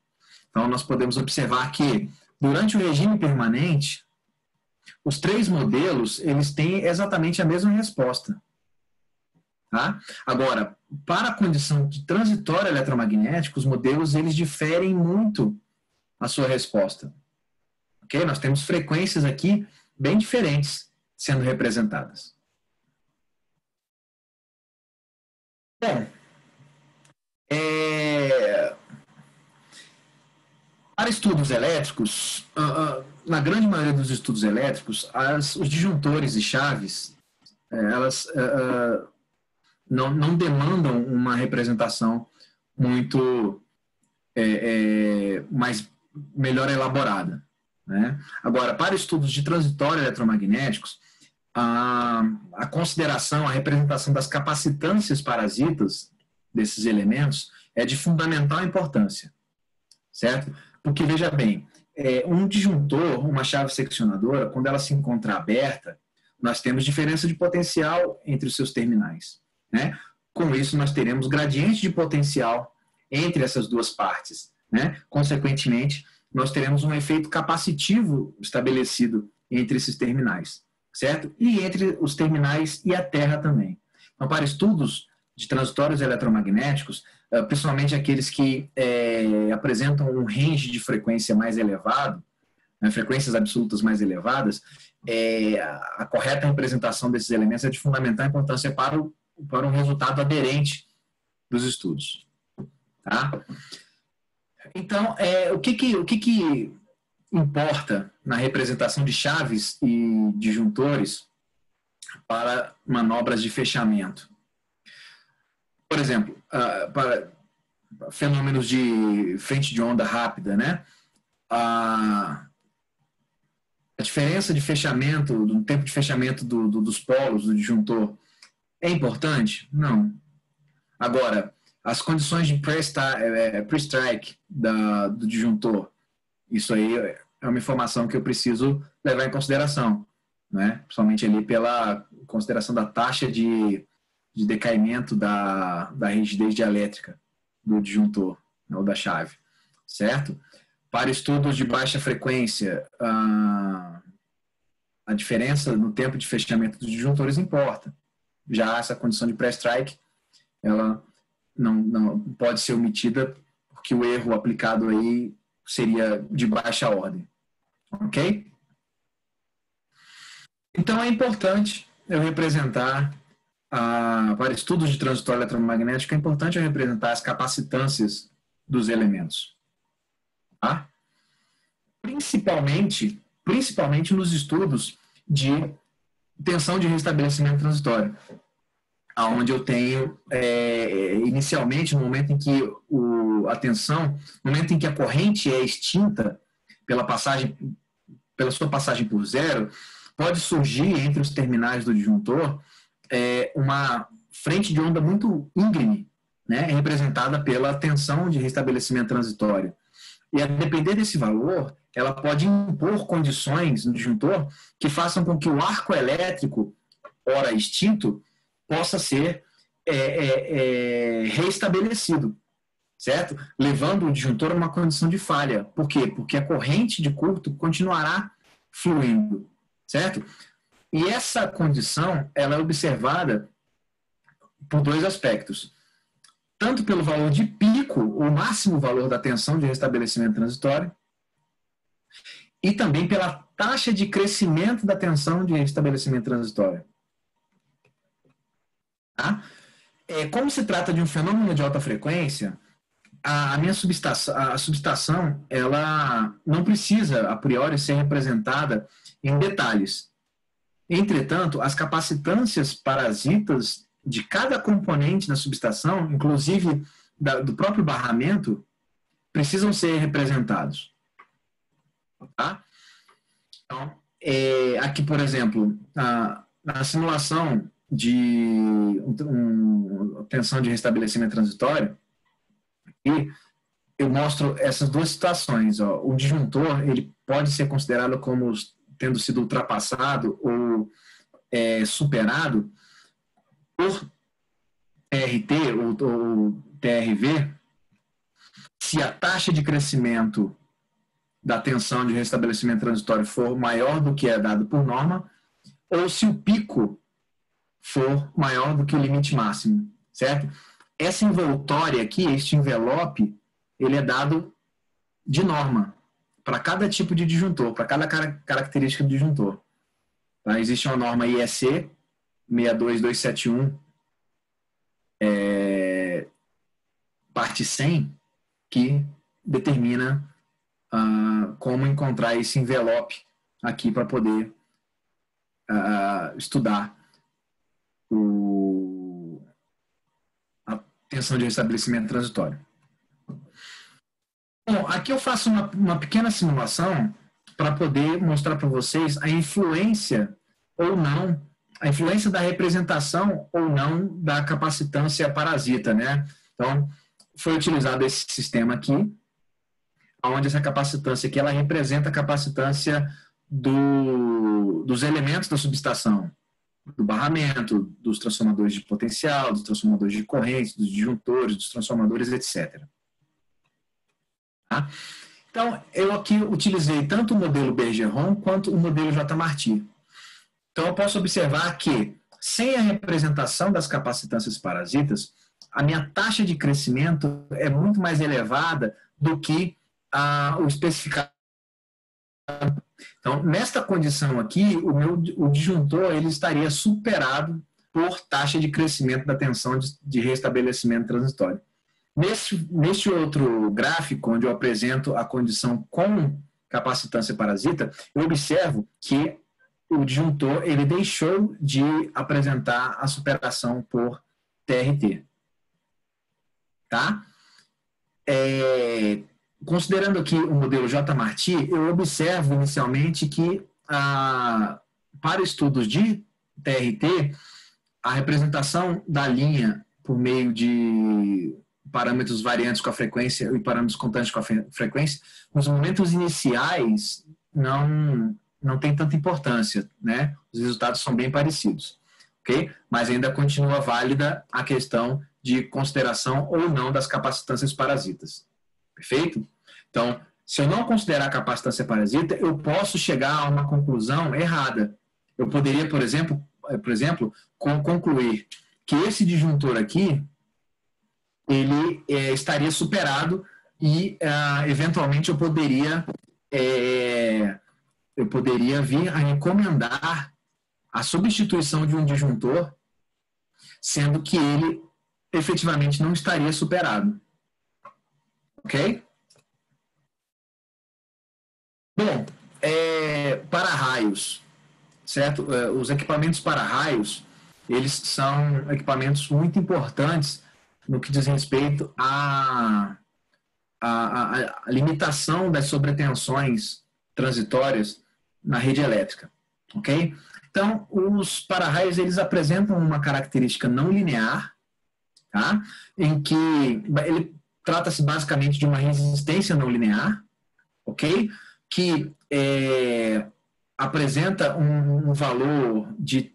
S2: Então nós podemos observar que durante o regime permanente, os 3 modelos eles têm exatamente a mesma resposta. Tá? Agora, para a condição de transitório eletromagnético, os modelos eles diferem muito a sua resposta. Okay? Nós temos frequências aqui bem diferentes sendo representadas. Bom, para estudos elétricos, na grande maioria dos estudos elétricos, os disjuntores e chaves, elas não demandam uma representação muito melhor elaborada. Né? Agora, para estudos de transitório eletromagnéticos, a consideração, a representação das capacitâncias parasitas desses elementos é de fundamental importância. Certo? Porque, veja bem, um disjuntor, uma chave seccionadora, quando ela se encontra aberta, nós temos diferença de potencial entre os seus terminais. Né? Com isso, nós teremos gradiente de potencial entre essas duas partes. Né? Consequentemente, nós teremos um efeito capacitivo estabelecido entre esses terminais. Certo? E entre os terminais e a Terra também. Então, para estudos de transitórios eletromagnéticos, principalmente aqueles que apresentam um range de frequência mais elevado, né, frequências absolutas mais elevadas, a correta representação desses elementos é de fundamental importância para um resultado aderente dos estudos. Tá? Então, o que importa na representação de chaves e disjuntores para manobras de fechamento? Por exemplo, para fenômenos de frente de onda rápida, né? A diferença de fechamento, do tempo de fechamento dos polos do disjuntor é importante? Não. Agora, as condições de pre-strike do disjuntor, isso aí é uma informação que eu preciso levar em consideração, né? Principalmente ali pela consideração da taxa de decaimento da rigidez dielétrica do disjuntor, né, ou da chave, certo? Para estudos de baixa frequência, a diferença no tempo de fechamento dos disjuntores importa. Já essa condição de pré-strike, ela não pode ser omitida, porque o erro aplicado aí seria de baixa ordem. Ok? Então é importante eu representar, para estudos de transitório eletromagnético, é importante eu representar as capacitâncias dos elementos. Tá? Principalmente nos estudos de tensão de restabelecimento transitório, onde eu tenho, inicialmente, no momento em que a tensão, no momento em que a corrente é extinta pela sua passagem por zero, pode surgir entre os terminais do disjuntor uma frente de onda muito íngreme, né, representada pela tensão de restabelecimento transitório. E a depender desse valor, ela pode impor condições no disjuntor que façam com que o arco elétrico, ora extinto, possa ser reestabelecido, certo? Levando o disjuntor a uma condição de falha. Por quê? Porque a corrente de curto continuará fluindo, certo? E essa condição, ela é observada por 2 aspectos. Tanto pelo valor de pico, o máximo valor da tensão de restabelecimento transitório, e também pela taxa de crescimento da tensão de restabelecimento transitório. Tá? Como se trata de um fenômeno de alta frequência, a minha subestação, ela não precisa, a priori, ser representada em detalhes. Entretanto, as capacitâncias parasitas de cada componente da subestação, inclusive do próprio barramento, precisam ser representados. Tá? Então, aqui, por exemplo, na simulação de tensão de restabelecimento transitório, e eu mostro essas duas situações. Ó. O disjuntor ele pode ser considerado como tendo sido ultrapassado ou superado por TRT ou TRV, se a taxa de crescimento da tensão de restabelecimento transitório for maior do que é dado por norma, ou se o pico for maior do que o limite máximo, certo? Essa envoltória aqui, este envelope, ele é dado de norma para cada tipo de disjuntor, para cada característica do disjuntor. Tá? Existe uma norma IEC 62271, parte 100, que determina como encontrar esse envelope aqui para poder estudar a tensão de restabelecimento transitório. Bom, aqui eu faço uma pequena simulação para poder mostrar para vocês a influência ou não, a influência da representação ou não da capacitância parasita, né? Então, foi utilizado esse sistema aqui, onde essa capacitância aqui, ela representa a capacitância dos elementos da subestação, do barramento, dos transformadores de potencial, dos transformadores de corrente, dos disjuntores, dos transformadores, etc. Tá? Então, eu aqui utilizei tanto o modelo Bergeron quanto o modelo J-Marti. Então, eu posso observar que, sem a representação das capacitâncias parasitas, a minha taxa de crescimento é muito mais elevada do que o especificado. Então, nesta condição aqui, o disjuntor ele estaria superado por taxa de crescimento da tensão de restabelecimento transitório. Neste outro gráfico, onde eu apresento a condição com capacitância parasita, eu observo que o disjuntor ele deixou de apresentar a superação por TRT. Tá? Considerando aqui o modelo J-Marti, eu observo inicialmente que, para estudos de TRT, a representação da linha por meio de parâmetros variantes com a frequência e parâmetros constantes com a frequência, nos momentos iniciais não tem tanta importância, né? Os resultados são bem parecidos, ok? Mas ainda continua válida a questão de consideração ou não das capacitâncias parasitas. Perfeito? Então, se eu não considerar a capacitância parasita, eu posso chegar a uma conclusão errada. Eu poderia, por exemplo, concluir que esse disjuntor aqui, ele estaria superado e, eventualmente, eu poderia vir a recomendar a substituição de um disjuntor, sendo que ele efetivamente não estaria superado. Ok? Bom, para-raios, certo? Os equipamentos para-raios, eles são equipamentos muito importantes no que diz respeito à limitação das sobretensões transitórias na rede elétrica, ok? Então, os para-raios, eles apresentam uma característica não linear, tá? Em que ele trata-se basicamente de uma resistência não linear, ok? Que apresenta um valor de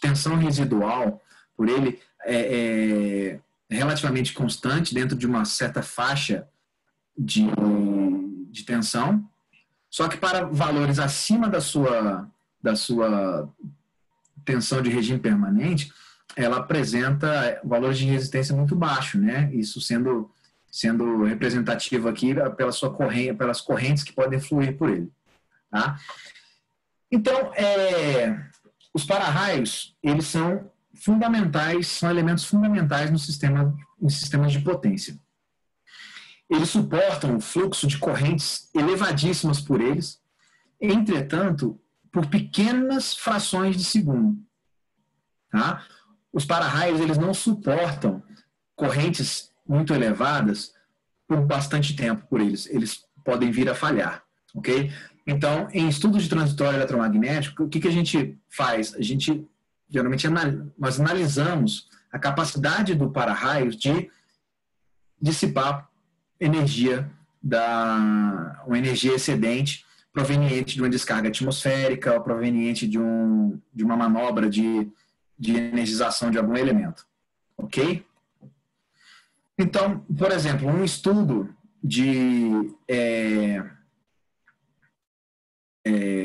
S2: tensão residual por ele relativamente constante dentro de uma certa faixa de tensão, só que para valores acima da sua tensão de regime permanente, ela apresenta valores de resistência muito baixo, né? Isso sendo representativo aqui pelas correntes que podem fluir por ele. Tá? Então, os para-raios, eles são fundamentais, são elementos fundamentais no sistema, em sistemas de potência. Eles suportam o fluxo de correntes elevadíssimas por eles, entretanto, por pequenas frações de segundo. Tá? Os para-raios, eles não suportam correntes muito elevadas por bastante tempo por eles. Eles podem vir a falhar, ok? Então, em estudos de transitório eletromagnético, o que a gente faz? A gente, geralmente, nós analisamos a capacidade do para-raios de dissipar energia, uma energia excedente proveniente de uma descarga atmosférica ou proveniente de uma manobra de energização de algum elemento, ok? Então, por exemplo, um estudo de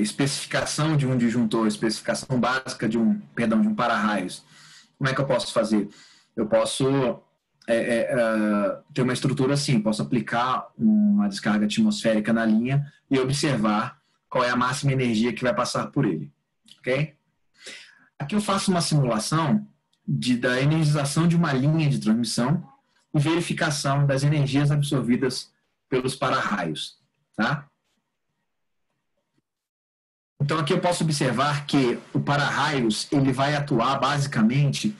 S2: especificação de um disjuntor, especificação básica de um para-raios. Como é que eu posso fazer? Eu posso ter uma estrutura assim, posso aplicar uma descarga atmosférica na linha e observar qual é a máxima energia que vai passar por ele, ok? Aqui eu faço uma simulação da energização de uma linha de transmissão e verificação das energias absorvidas pelos para-raios, tá? Então aqui eu posso observar que o para-raios ele vai atuar basicamente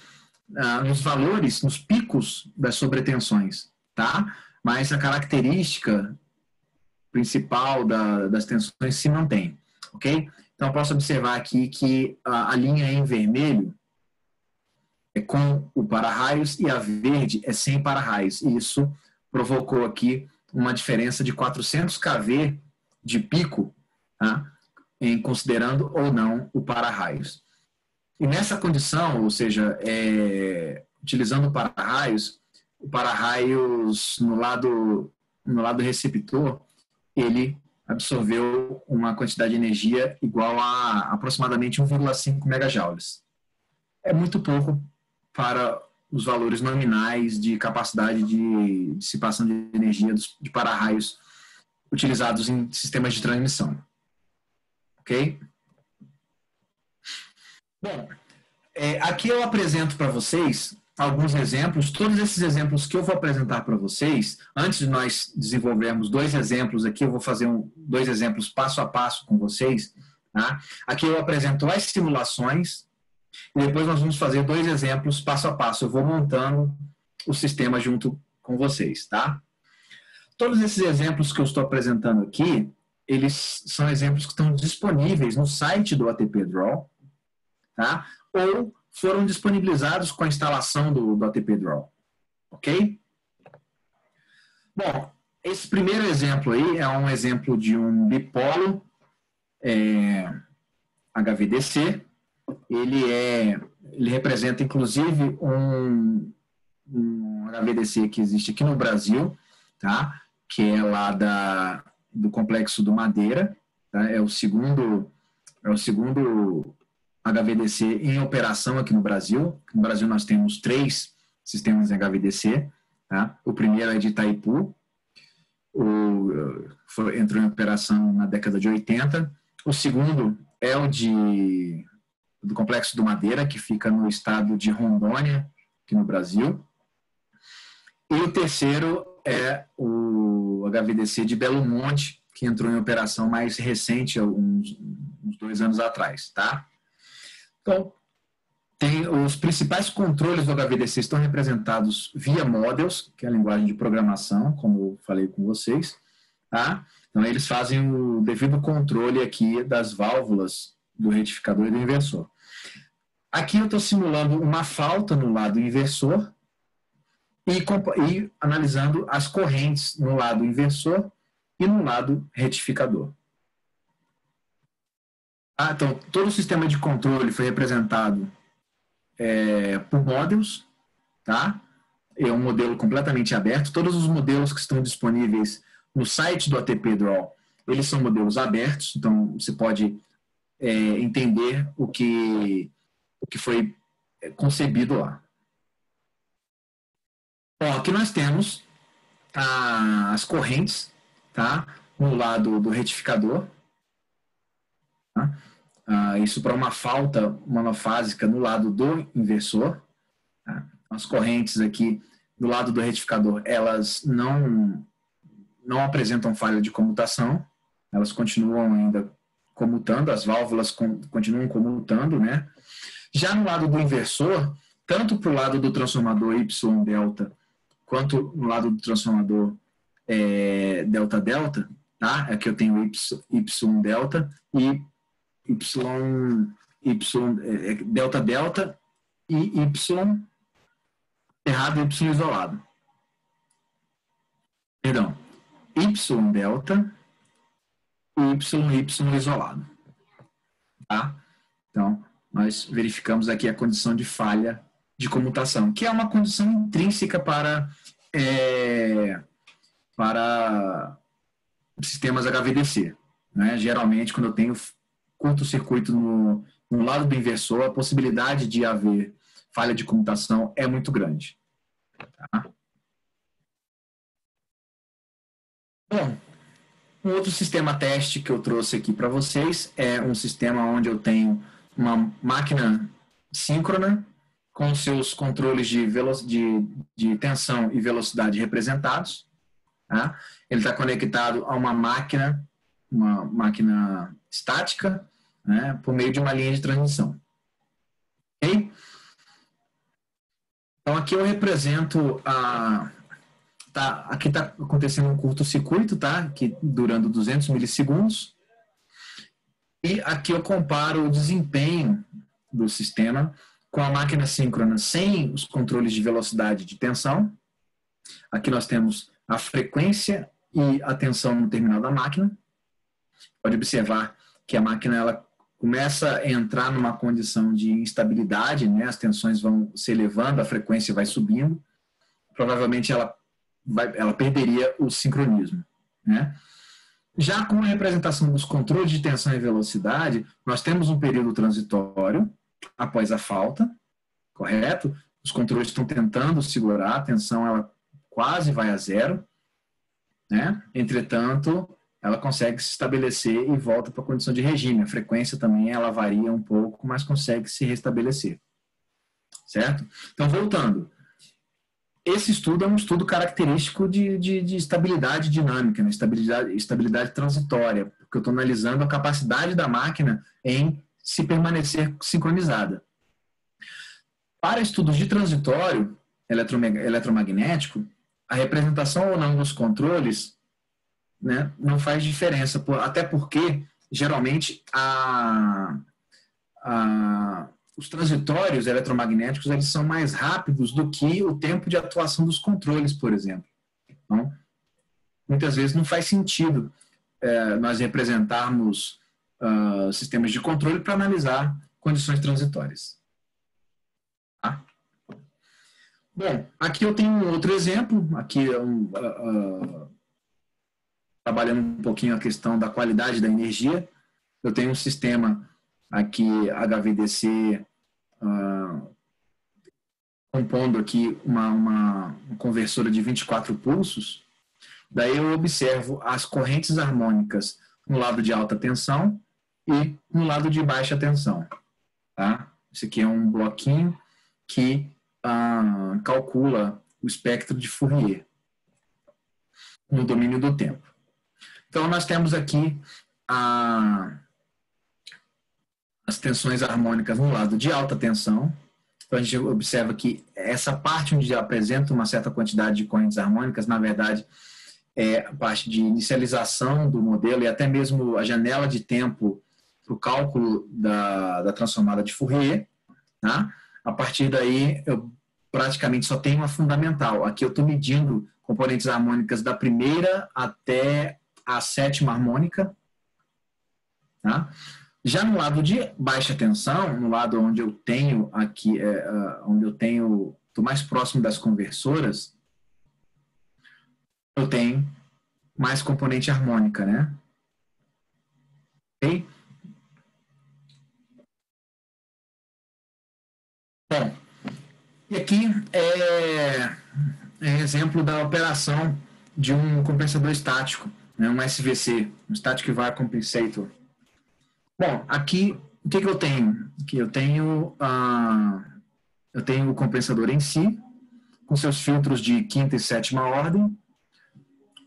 S2: nos valores, nos picos das sobretensões, tá? Mas a característica principal das tensões se mantém, ok? Então eu posso observar aqui que a linha em vermelho é com o para-raios e a verde é sem para-raios. E isso provocou aqui uma diferença de 400 kV de pico, tá? Em considerando ou não o para-raios. E nessa condição, ou seja, utilizando o para-raios no lado receptor, ele absorveu uma quantidade de energia igual a aproximadamente 1,5 megajoules. É muito pouco para os valores nominais de capacidade de dissipação de energia de para-raios utilizados em sistemas de transmissão. Ok? Bom, aqui eu apresento para vocês alguns exemplos. Todos esses exemplos que eu vou apresentar para vocês, antes de nós desenvolvermos 2 exemplos aqui, eu vou fazer 2 exemplos passo a passo com vocês. Tá? Aqui eu apresento as simulações e depois nós vamos fazer 2 exemplos passo a passo. Eu vou montando o sistema junto com vocês. Tá? Todos esses exemplos que eu estou apresentando aqui, eles são exemplos que estão disponíveis no site do ATP Draw, tá? Ou foram disponibilizados com a instalação do ATP Draw, ok? Bom, esse primeiro exemplo aí é um exemplo de um bipolo HVDC. Ele representa, inclusive, um HVDC que existe aqui no Brasil, tá? Que é lá do Complexo do Madeira, tá? É o segundo HVDC em operação aqui no Brasil. No Brasil nós temos 3 sistemas de HVDC. Tá? O primeiro é de Itaipu, entrou em operação na década de 80. O segundo é o do Complexo do Madeira, que fica no estado de Rondônia, aqui no Brasil. E o terceiro é o HVDC de Belo Monte, que entrou em operação mais recente, uns 2 anos atrás. Tá? Então, os principais controles do HVDC estão representados via models, que é a linguagem de programação, como eu falei com vocês. Tá? Então, eles fazem o devido controle aqui das válvulas do retificador e do inversor. Aqui eu estou simulando uma falta no lado inversor e analisando as correntes no lado inversor e no lado retificador. Então, todo o sistema de controle foi representado por models, tá? É um modelo completamente aberto. Todos os modelos que estão disponíveis no site do ATP Draw, eles são modelos abertos, então você pode entender o que foi concebido lá. Bom, aqui nós temos as correntes, tá? No lado do retificador. Tá? isso para uma falta monofásica no lado do inversor. Tá? As correntes aqui do lado do retificador, elas não apresentam falha de comutação, elas continuam ainda comutando, as válvulas continuam comutando, né? Já no lado do inversor, tanto para o lado do transformador Y-delta, quanto no lado do transformador delta-delta, tá? Aqui eu tenho Y-delta e delta-delta e Y errado e Y isolado. Perdão. Y-delta e Y isolado. Tá? Então, nós verificamos aqui a condição de falha de comutação, que é uma condição intrínseca para sistemas HVDC. Né? Geralmente, quando eu tenho curto-circuito no lado do inversor, a possibilidade de haver falha de comutação é muito grande. Tá? Bom, um outro sistema teste que eu trouxe aqui para vocês é um sistema onde eu tenho uma máquina síncrona com seus controles de tensão e velocidade representados. Tá? Ele está conectado a uma máquina estática, né, por meio de uma linha de transmissão. Ok? Então, aqui eu represento aqui está acontecendo um curto-circuito, tá? Que durando 200 milissegundos. E aqui eu comparo o desempenho do sistema com a máquina síncrona sem os controles de velocidade de tensão. Aqui nós temos a frequência e a tensão no terminal da máquina. Pode observar que a máquina ela começa a entrar numa condição de instabilidade, né? As tensões vão se elevando, a frequência vai subindo. Provavelmente ela perderia o sincronismo. Né? Já com a representação dos controles de tensão e velocidade, nós temos um período transitório após a falta, correto? Os controles estão tentando segurar, a tensão ela quase vai a zero, né? Entretanto, ela consegue se estabelecer e volta para a condição de regime. A frequência também ela varia um pouco, mas consegue se restabelecer. Certo? Então, voltando. Esse estudo é um estudo característico de estabilidade dinâmica, né? estabilidade transitória, porque eu estou analisando a capacidade da máquina em se permanecer sincronizada. Para estudos de transitório eletromagnético, a representação ou não dos controles, né, não faz diferença, até porque, geralmente, os transitórios eletromagnéticos eles são mais rápidos do que o tempo de atuação dos controles, por exemplo. Então, muitas vezes não faz sentido nós representarmos sistemas de controle para analisar condições transitórias. Tá? Bom, aqui eu tenho um outro exemplo, aqui trabalhando um pouquinho a questão da qualidade da energia. Eu tenho um sistema aqui HVDC compondo aqui uma conversora de 24 pulsos. Daí eu observo as correntes harmônicas no lado de alta tensão e no lado de baixa tensão. Tá? Esse aqui é um bloquinho que calcula o espectro de Fourier no domínio do tempo. Então nós temos aqui as tensões harmônicas no lado de alta tensão. Então, a gente observa que essa parte onde apresenta uma certa quantidade de correntes harmônicas, na verdade, é a parte de inicialização do modelo e até mesmo a janela de tempo para o cálculo da transformada de Fourier. Tá? A partir daí, eu praticamente só tenho uma fundamental. Aqui eu estou medindo componentes harmônicas da primeira até a sétima harmônica. Tá? Já no lado de baixa tensão, no lado onde eu tenho aqui, estou mais próximo das conversoras, eu tenho mais componente harmônica, né? Ok? Bom, e aqui é exemplo da operação de um compensador estático, né? Um SVC, um Static Vary Compensator. Bom, aqui o que eu tenho? Aqui eu tenho o compensador em si, com seus filtros de quinta e sétima ordem,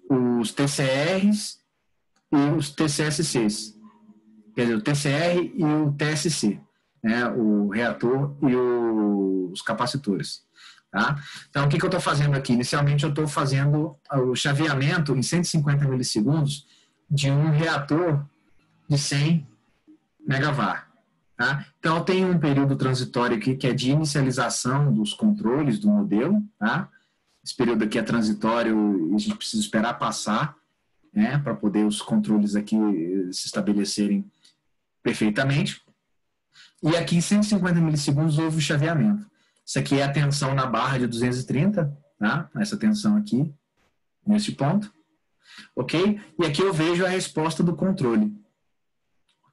S2: os TCRs e os TCSCs. Quer dizer, o TCR e o TSC, né? O reator e os capacitores. Tá? Então, o que eu estou fazendo aqui? Inicialmente, eu estou fazendo o chaveamento em 150 milissegundos de um reator de 100 megavar. Tá? Então, eu tenho um período transitório aqui que é de inicialização dos controles do modelo. Tá? Esse período aqui é transitório e a gente precisa esperar passar, né, para poder os controles aqui se estabelecerem perfeitamente. E aqui em 150 milissegundos houve o chaveamento. Isso aqui é a tensão na barra de 230, tá? Essa tensão aqui, nesse ponto. Ok? E aqui eu vejo a resposta do controle.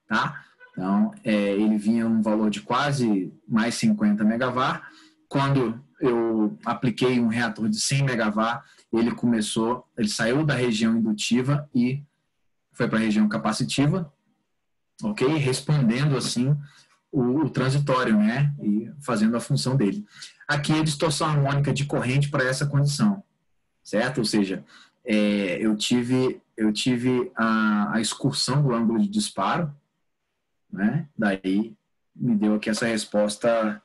S2: Tá? Então, ele vinha um valor de quase mais 50 megavar. Quando eu apliquei um reator de 100 megavar, ele saiu da região indutiva e foi para a região capacitiva, ok? Respondendo assim o transitório, né? E fazendo a função dele. Aqui é a distorção harmônica de corrente para essa condição, certo? Ou seja, eu tive a excursão do ângulo de disparo, né? Daí me deu aqui essa resposta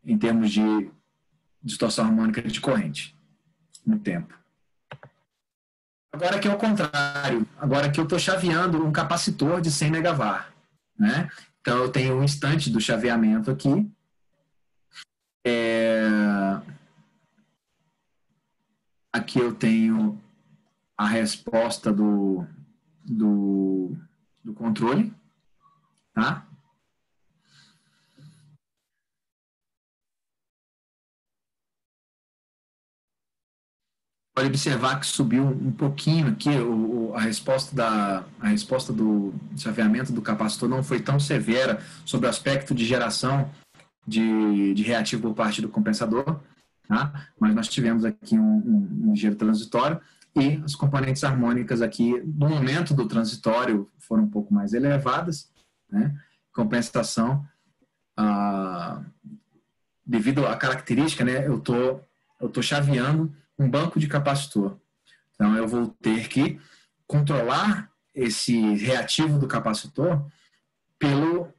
S2: em termos de distorção harmônica de corrente no tempo. Agora aqui é o contrário. Agora aqui eu estou chaveando um capacitor de 100 megavar, né? Então eu tenho um instante do chaveamento aqui. Aqui eu tenho a resposta do controle, tá? Pode observar que subiu um pouquinho aqui, a resposta do chaveamento do capacitor não foi tão severa sobre o aspecto de geração de reativo por parte do compensador, tá? Mas nós tivemos aqui um ligeiro transitório e as componentes harmônicas aqui, no momento do transitório, foram um pouco mais elevadas, né? Compensação, devido à característica, né, eu tô chaveando um banco de capacitor. Então, eu vou ter que controlar esse reativo do capacitor pelo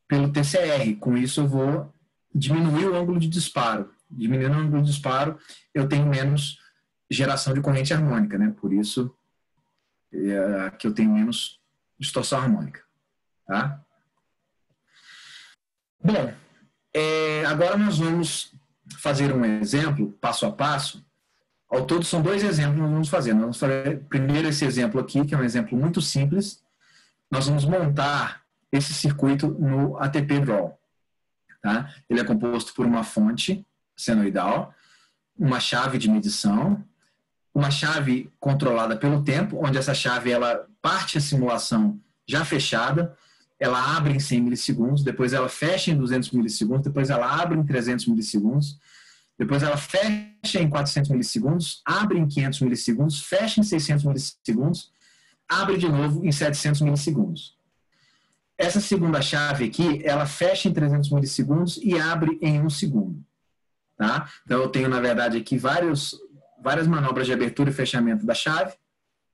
S2: TCR. Com isso, eu vou diminuir o ângulo de disparo. Diminuindo o ângulo de disparo, eu tenho menos geração de corrente harmônica, né? Por isso, que eu tenho menos distorção harmônica. Tá? Bom, agora nós vamos fazer um exemplo, passo a passo. Ao todo, são 2 exemplos que nós vamos fazer. Nós vamos fazer primeiro esse exemplo aqui, que é um exemplo muito simples. Nós vamos montar esse circuito no ATP Draw. Tá? Ele é composto por uma fonte senoidal, uma chave de medição, uma chave controlada pelo tempo, onde essa chave ela parte a simulação já fechada, ela abre em 100 milissegundos, depois ela fecha em 200 milissegundos, depois ela abre em 300 milissegundos, depois ela fecha em 400 milissegundos, abre em 500 milissegundos, fecha em 600 milissegundos, abre de novo em 700 milissegundos. Essa segunda chave aqui, ela fecha em 300 milissegundos e abre em 1 segundo. Tá? Então, eu tenho, na verdade, aqui várias manobras de abertura e fechamento da chave.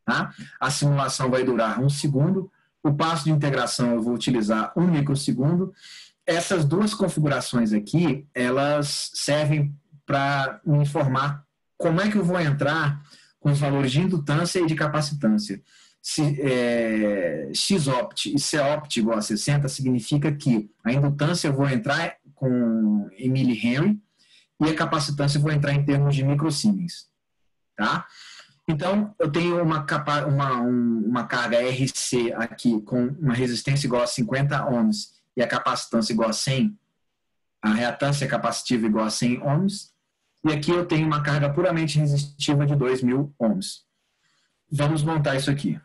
S2: Tá? A simulação vai durar 1 segundo. O passo de integração eu vou utilizar 1 microsegundo. Essas 2 configurações aqui, elas servem para me informar como é que eu vou entrar com os valores de indutância e de capacitância. Se Xopt e Copt igual a 60, significa que a indutância eu vou entrar em millihenry e a capacitância eu vou entrar em termos de microsiemens. Tá? Então, eu tenho uma carga RC aqui com uma resistência igual a 50 ohms e a capacitância igual a 100, a reatância capacitiva igual a 100 ohms, e aqui eu tenho uma carga puramente resistiva de 2.000 ohms. Vamos montar isso aqui.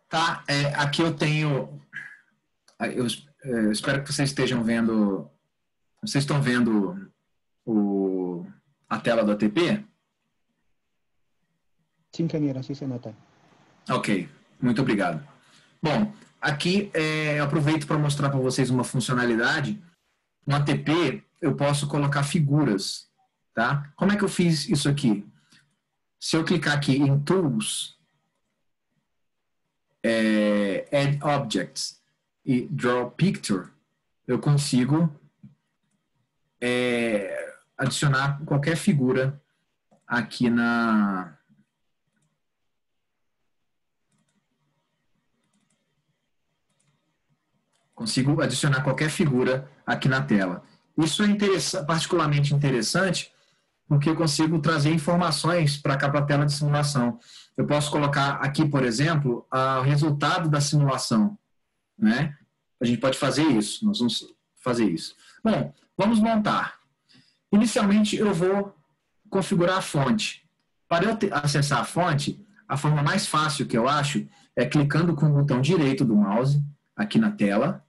S2: Tá, aqui eu tenho... Eu espero que vocês estejam vendo Vocês estão vendo a tela do ATP?
S1: Sim, ingeniero, así se nota.
S2: Ok, muito obrigado. Bom, aqui eu aproveito para mostrar para vocês uma funcionalidade. No ATP, eu posso colocar figuras, tá? Como é que eu fiz isso aqui? Se eu clicar aqui em Tools, Add Objects e Draw Picture, eu consigo adicionar qualquer figura aqui na... Consigo adicionar qualquer figura aqui na tela. Isso é particularmente interessante porque eu consigo trazer informações para cá, para a tela de simulação. Eu posso colocar aqui, por exemplo, o resultado da simulação, né? A gente pode fazer isso, nós vamos fazer isso. Bom, vamos montar. Inicialmente, eu vou configurar a fonte. Para eu acessar a fonte, a forma mais fácil que eu acho é clicando com o botão direito do mouse, aqui na tela,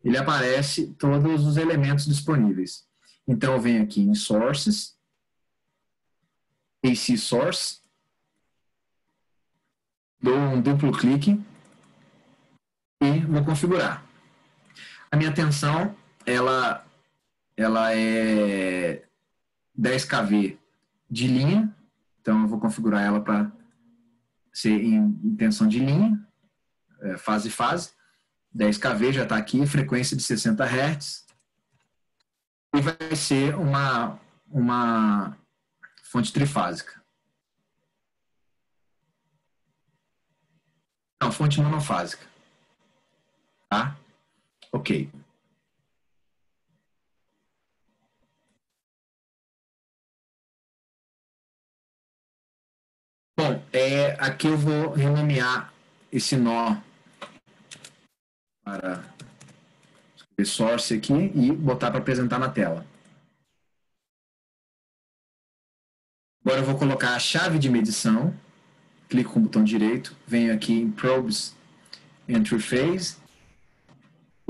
S2: ele aparece todos os elementos disponíveis. Então, eu venho aqui em Sources, AC Source, dou um duplo clique e vou configurar. A minha tensão, ela é 10 kV de linha, então eu vou configurar ela para ser em tensão de linha, fase. 10 kV já está aqui, frequência de 60 Hz. E vai ser uma fonte trifásica. Não, fonte monofásica. Tá? Ok. Bom, aqui eu vou renomear esse nó para escrever source aqui e botar para apresentar na tela. Agora eu vou colocar a chave de medição, clico com o botão direito, venho aqui em Probes Entry Phase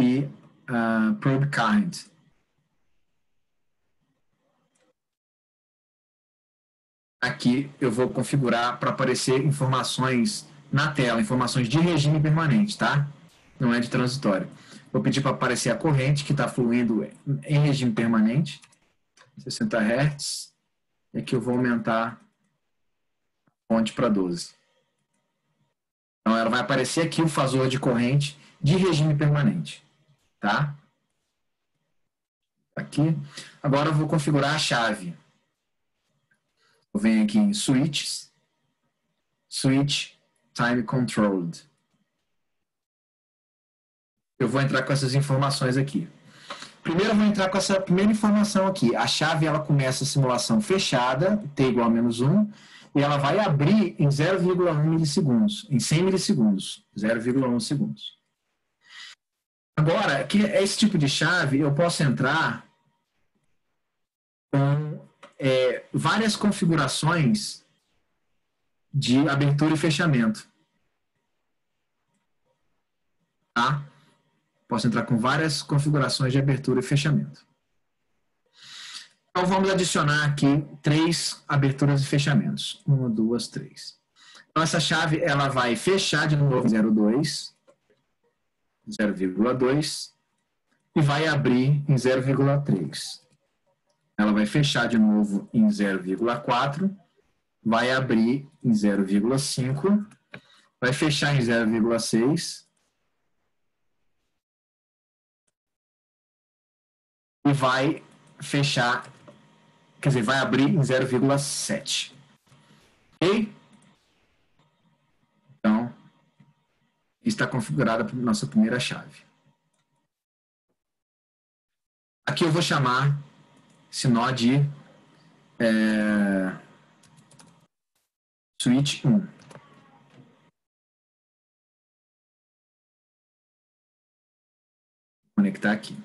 S2: e Probe Current. Aqui eu vou configurar para aparecer informações na tela, informações de regime permanente, tá? Não é de transitório. Vou pedir para aparecer a corrente que está fluindo em regime permanente, 60 Hz, e aqui eu vou aumentar a fonte para 12. Então ela vai aparecer aqui o fasor de corrente de regime permanente, tá? Aqui. Agora eu vou configurar a chave. Eu venho aqui em Switches, Switch Time Controlled. Eu vou entrar com essas informações aqui. Primeiro eu vou entrar com essa primeira informação aqui. A chave ela começa a simulação fechada, t igual a -1, e ela vai abrir em 0,1 milissegundos, em 100 milissegundos, 0,1 segundos. Agora, que esse tipo de chave, eu posso entrar com várias configurações de abertura e fechamento. Tá? Posso entrar com várias configurações de abertura e fechamento. Então, vamos adicionar aqui 3 aberturas e fechamentos. 1, 2, 3. Então, essa chave ela vai fechar de novo em 0,2, 0,2 e vai abrir em 0,3. Ela vai fechar de novo em 0,4, vai abrir em 0,5, vai fechar em 0,6 e vai fechar, quer dizer, vai abrir em 0,7. Ok? Então, está configurada a nossa primeira chave. Aqui eu vou chamar esse nó de switch 1. Vou conectar aqui.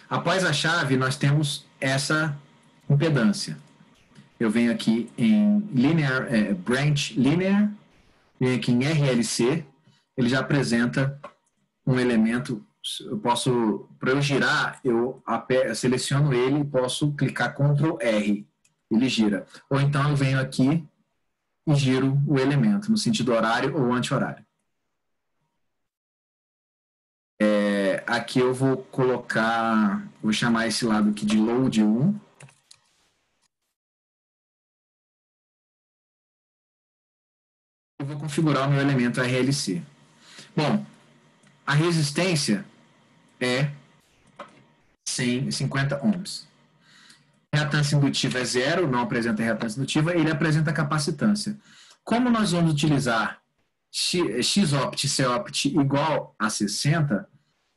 S2: Após a chave, nós temos essa impedância. Eu venho aqui em Branch Linear, venho aqui em RLC, ele já apresenta um elemento para eu girar, eu seleciono ele e posso clicar Ctrl R. Ele gira. Ou então eu venho aqui e giro o elemento, no sentido horário ou anti-horário. Aqui eu vou colocar, vou chamar esse lado aqui de load 1. Eu vou configurar o meu elemento RLC. Bom, a resistência é 50 ohms. Reatância indutiva é 0, não apresenta reatância indutiva, ele apresenta capacitância. Como nós vamos utilizar Xopt, Copt igual a 60,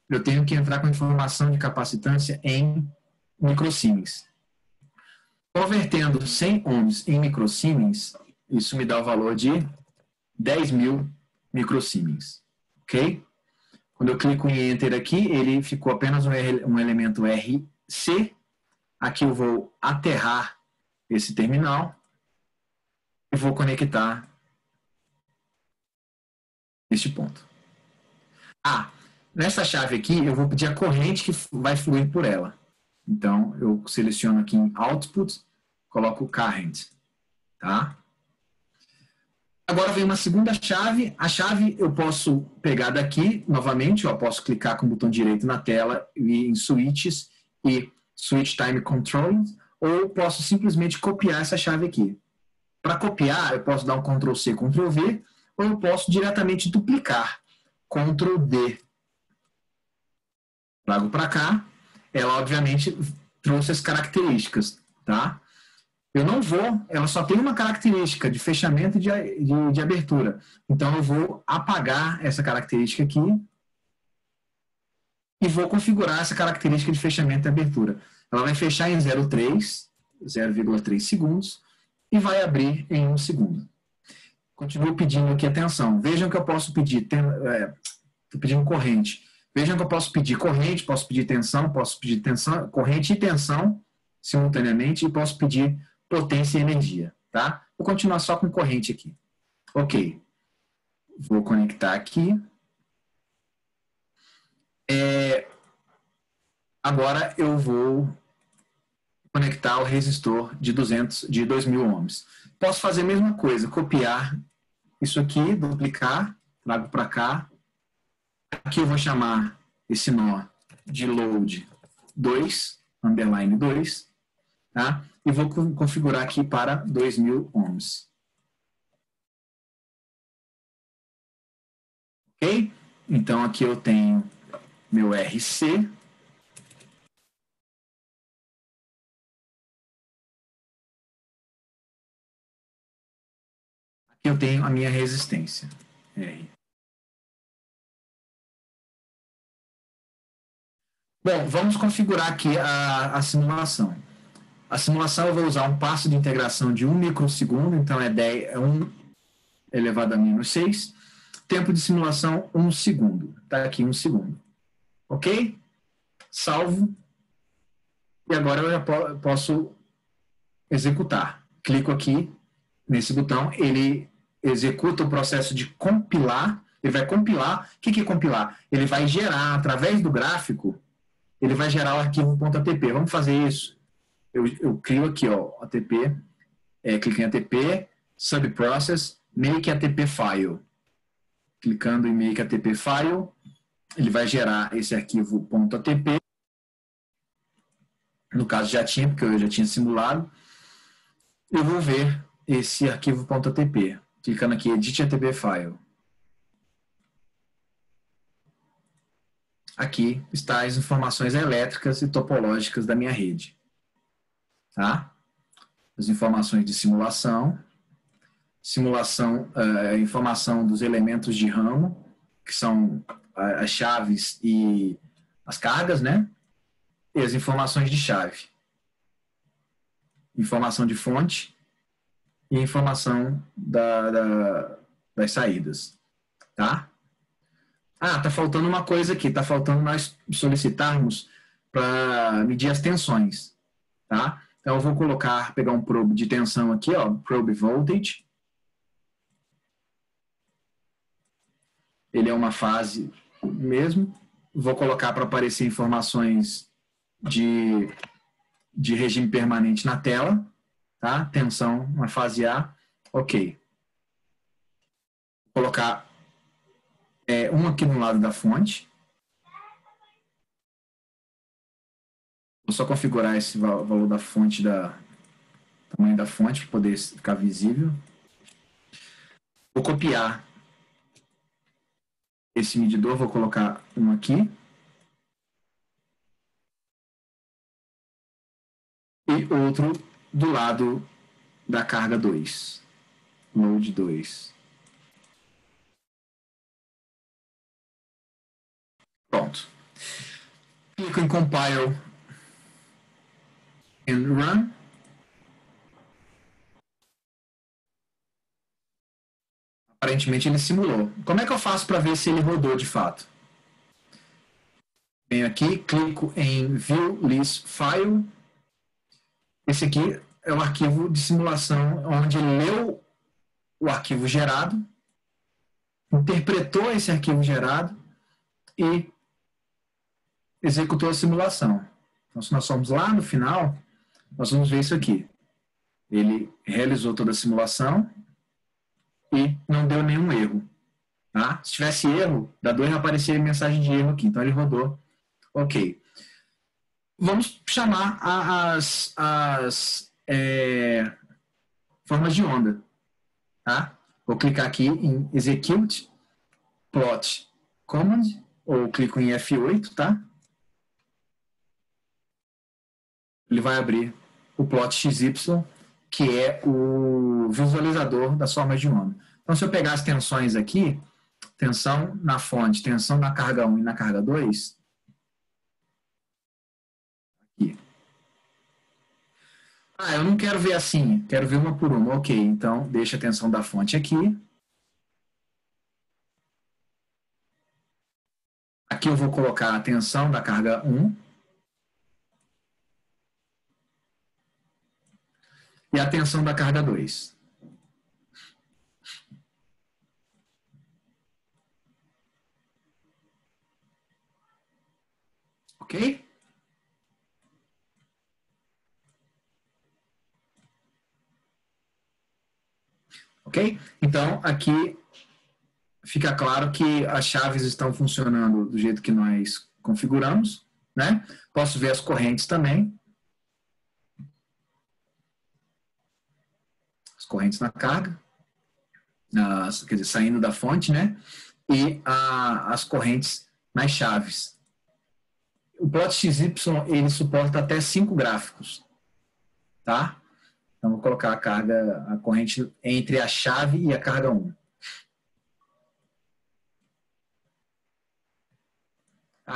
S2: eu tenho que entrar com informação de capacitância em microsiemens. Convertendo 100 ohms em microsiemens, isso me dá o valor de 10.000 microsiemens. Ok? Quando eu clico em Enter aqui, ele ficou apenas um elemento RC. Aqui eu vou aterrar esse terminal e vou conectar este ponto. Nessa chave aqui, eu vou pedir a corrente que vai fluir por ela. Então, eu seleciono aqui em Output, coloco Current. Tá? Agora vem uma segunda chave. A chave eu posso pegar daqui, novamente, eu posso clicar com o botão direito na tela e em Switches e Switch Time Control, ou posso simplesmente copiar essa chave aqui. Para copiar, eu posso dar um Ctrl C, Ctrl V, ou eu posso diretamente duplicar, Ctrl D. Trago para cá, ela obviamente trouxe as características, tá? Eu não vou, ela só tem uma característica de fechamento e de abertura. Então eu vou apagar essa característica aqui e vou configurar essa característica de fechamento e abertura. Ela vai fechar em 0,3 segundos e vai abrir em 1 segundo. Continuo pedindo aqui atenção. Vejam que eu posso pedir, estou pedindo corrente. Vejam que eu posso pedir corrente, posso pedir tensão, corrente e tensão simultaneamente e posso pedir potência e energia, tá? Vou continuar só com corrente aqui. Ok. Vou conectar aqui. Agora eu vou conectar o resistor de 2.000 ohms. Posso fazer a mesma coisa, copiar isso aqui, duplicar, trago para cá. Aqui eu vou chamar esse nó de load 2, underline 2, tá? E vou configurar aqui para 2.000 ohms. Ok? Então aqui eu tenho meu RC. Aqui eu tenho a minha resistência, R. Bom, vamos configurar aqui a simulação. A simulação eu vou usar um passo de integração de 1 microsegundo, então é 1 elevado a menos 6. Tempo de simulação 1 segundo. Está aqui 1 segundo. Ok? Salvo. E agora eu já posso executar. Clico aqui nesse botão, ele executa o processo de compilar. Ele vai compilar. O que é compilar? Ele vai gerar, através do gráfico, ele vai gerar o arquivo .atp. Vamos fazer isso. Eu crio aqui, ó, ATP, clico em ATP, subprocess, make ATP file. Clicando em make ATP file, ele vai gerar esse arquivo .atp. No caso já tinha, porque eu já tinha simulado. Eu vou ver esse arquivo .atp. Clicando aqui, edit ATP file. Aqui está as informações elétricas e topológicas da minha rede. Tá? As informações de simulação, informação dos elementos de ramo, que são as chaves e as cargas, né? E as informações de chave. Informação de fonte e informação das saídas. Tá? Tá faltando uma coisa aqui. Tá faltando nós solicitarmos para medir as tensões. Tá? Então, eu vou pegar um probe de tensão aqui, ó, probe voltage. Ele é uma fase mesmo. vou colocar para aparecer informações de regime permanente na tela, tá? Tensão na fase A, ok. Vou colocar um aqui no lado da fonte. Vou só configurar esse valor da fonte, tamanho da fonte, para poder ficar visível. Vou copiar esse medidor, vou colocar um aqui. E outro do lado da carga 2. Load 2. Pronto. Clico em Compile and Run. Aparentemente ele simulou. Como é que eu faço para ver se ele rodou de fato? Venho aqui, clico em View List File. Esse aqui é o arquivo de simulação onde ele leu o arquivo gerado, interpretou esse arquivo gerado e executou a simulação. Então, se nós formos lá no final, nós vamos ver isso aqui. Ele realizou toda a simulação e não deu nenhum erro. Tá? Se tivesse erro, da 2 apareceria mensagem de erro aqui. Então, ele rodou. Ok. Vamos chamar as formas de onda. Tá? Vou clicar aqui em Execute Plot Command, ou clico em F8, tá? Ele vai abrir o plot XY, que é o visualizador das formas de onda. Então, se eu pegar as tensões aqui, tensão na fonte, tensão na carga 1 e na carga 2, aqui. Ah, eu não quero ver assim, quero ver uma por uma. Ok, então deixa a tensão da fonte aqui. Aqui eu vou colocar a tensão da carga 1. E a tensão da carga 2. Ok? Ok? Então, aqui fica claro que as chaves estão funcionando do jeito que nós configuramos, né? Posso ver as correntes também. As correntes na carga, quer dizer, saindo da fonte, né? E as correntes nas chaves. O plot XY, ele suporta até 5 gráficos, tá? Então, vou colocar a corrente entre a chave e a carga 1.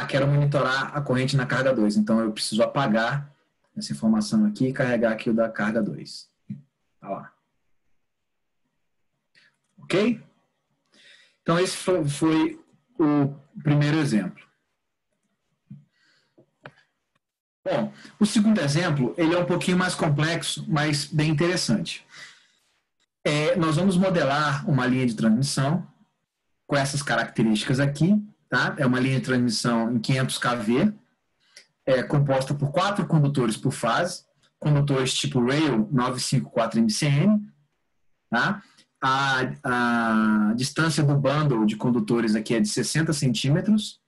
S2: Quero monitorar a corrente na carga 2, então eu preciso apagar essa informação aqui e carregar aqui o da carga 2. Tá lá. Ok? Então, esse foi o primeiro exemplo. Bom, o segundo exemplo, ele é um pouquinho mais complexo, mas bem interessante. Nós vamos modelar uma linha de transmissão com essas características aqui, tá? É uma linha de transmissão em 500 kV, composta por 4 condutores por fase, condutores tipo Rail 954 MCM, tá? A distância do bundle de condutores aqui é de 60 centímetros.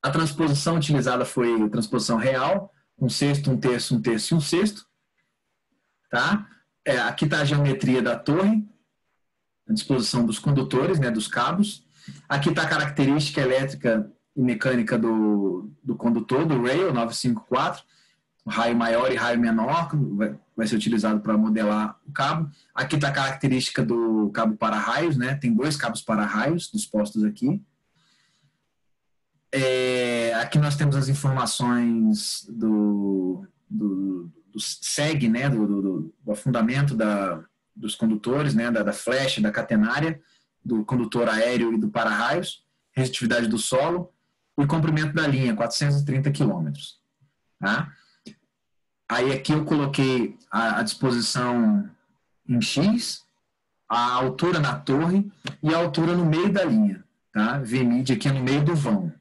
S2: A transposição utilizada foi a transposição real, 1/6, 1/3, 1/3 e 1/6. Tá? Aqui está a geometria da torre, a disposição dos condutores, né, dos cabos. Aqui está a característica elétrica e mecânica do condutor, do rail 954, raio maior e raio menor, vai ser utilizado para modelar o cabo. Aqui está a característica do cabo para-raios, né? Tem 2 cabos para-raios dispostos aqui. Aqui nós temos as informações do SEG, né? do afundamento dos condutores, né? da flecha, da catenária, do condutor aéreo e do para-raios, resistitividade do solo e comprimento da linha, 430 km. Tá? Aí aqui eu coloquei a disposição em X, a altura na torre e a altura no meio da linha. Tá? VMID aqui no meio do vão.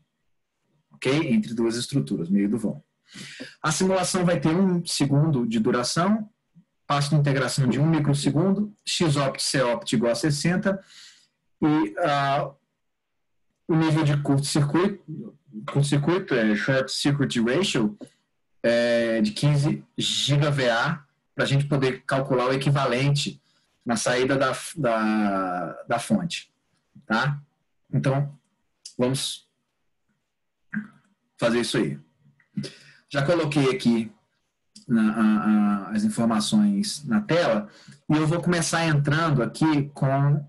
S2: ok? Entre duas estruturas, meio do vão. A simulação vai ter 1 segundo de duração, passo de integração de 1 microsegundo, xopt, copt igual a 60, e o nível de curto-circuito é Short Circuit Ratio, de 15 GVA, para a gente poder calcular o equivalente na saída da fonte. Tá? Então, vamos fazer isso aí. Já coloquei aqui as informações na tela e eu vou começar entrando aqui com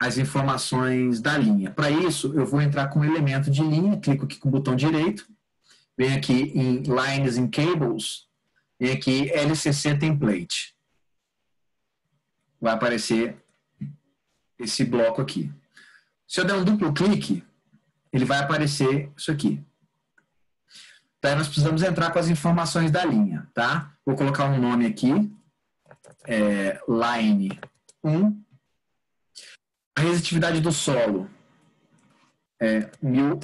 S2: as informações da linha. Para isso, eu vou entrar com o elemento de linha, clico aqui com o botão direito, venho aqui em Lines and Cables, venho aqui LCC Template. Vai aparecer esse bloco aqui. Se eu der um duplo clique, ele vai aparecer isso aqui. Daí nós precisamos entrar com as informações da linha, tá? Vou colocar um nome aqui, Line 1. A resistitividade do solo é 1000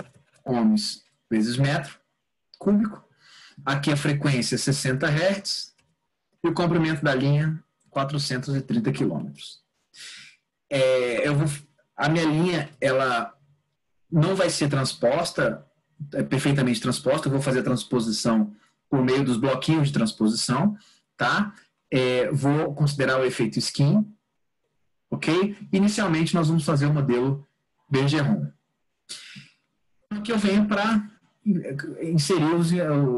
S2: ohms vezes metro cúbico. Aqui a frequência é 60 Hz e o comprimento da linha 430 km. A minha linha ela não vai ser transposta, perfeitamente transposta, eu vou fazer a transposição por meio dos bloquinhos de transposição, tá? Vou considerar o efeito skin, ok? Inicialmente nós vamos fazer o modelo Bergeron. Aqui eu venho para inserir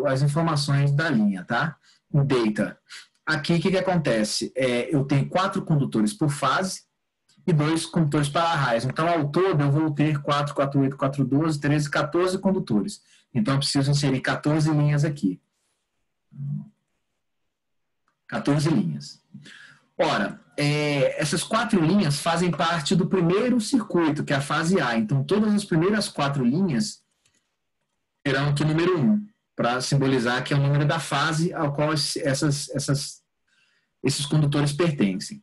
S2: as informações da linha, tá? O data. Aqui o que acontece? Eu tenho 4 condutores por fase e 2 condutores para raios. Então, ao todo, eu vou ter 4, 4, 8, 4, 12, 13, 14 condutores. Então, eu preciso inserir 14 linhas aqui. 14 linhas. Ora, essas 4 linhas fazem parte do primeiro circuito, que é a fase A. Então, todas as primeiras 4 linhas terão aqui o número 1, para simbolizar que é o número da fase ao qual esses condutores pertencem.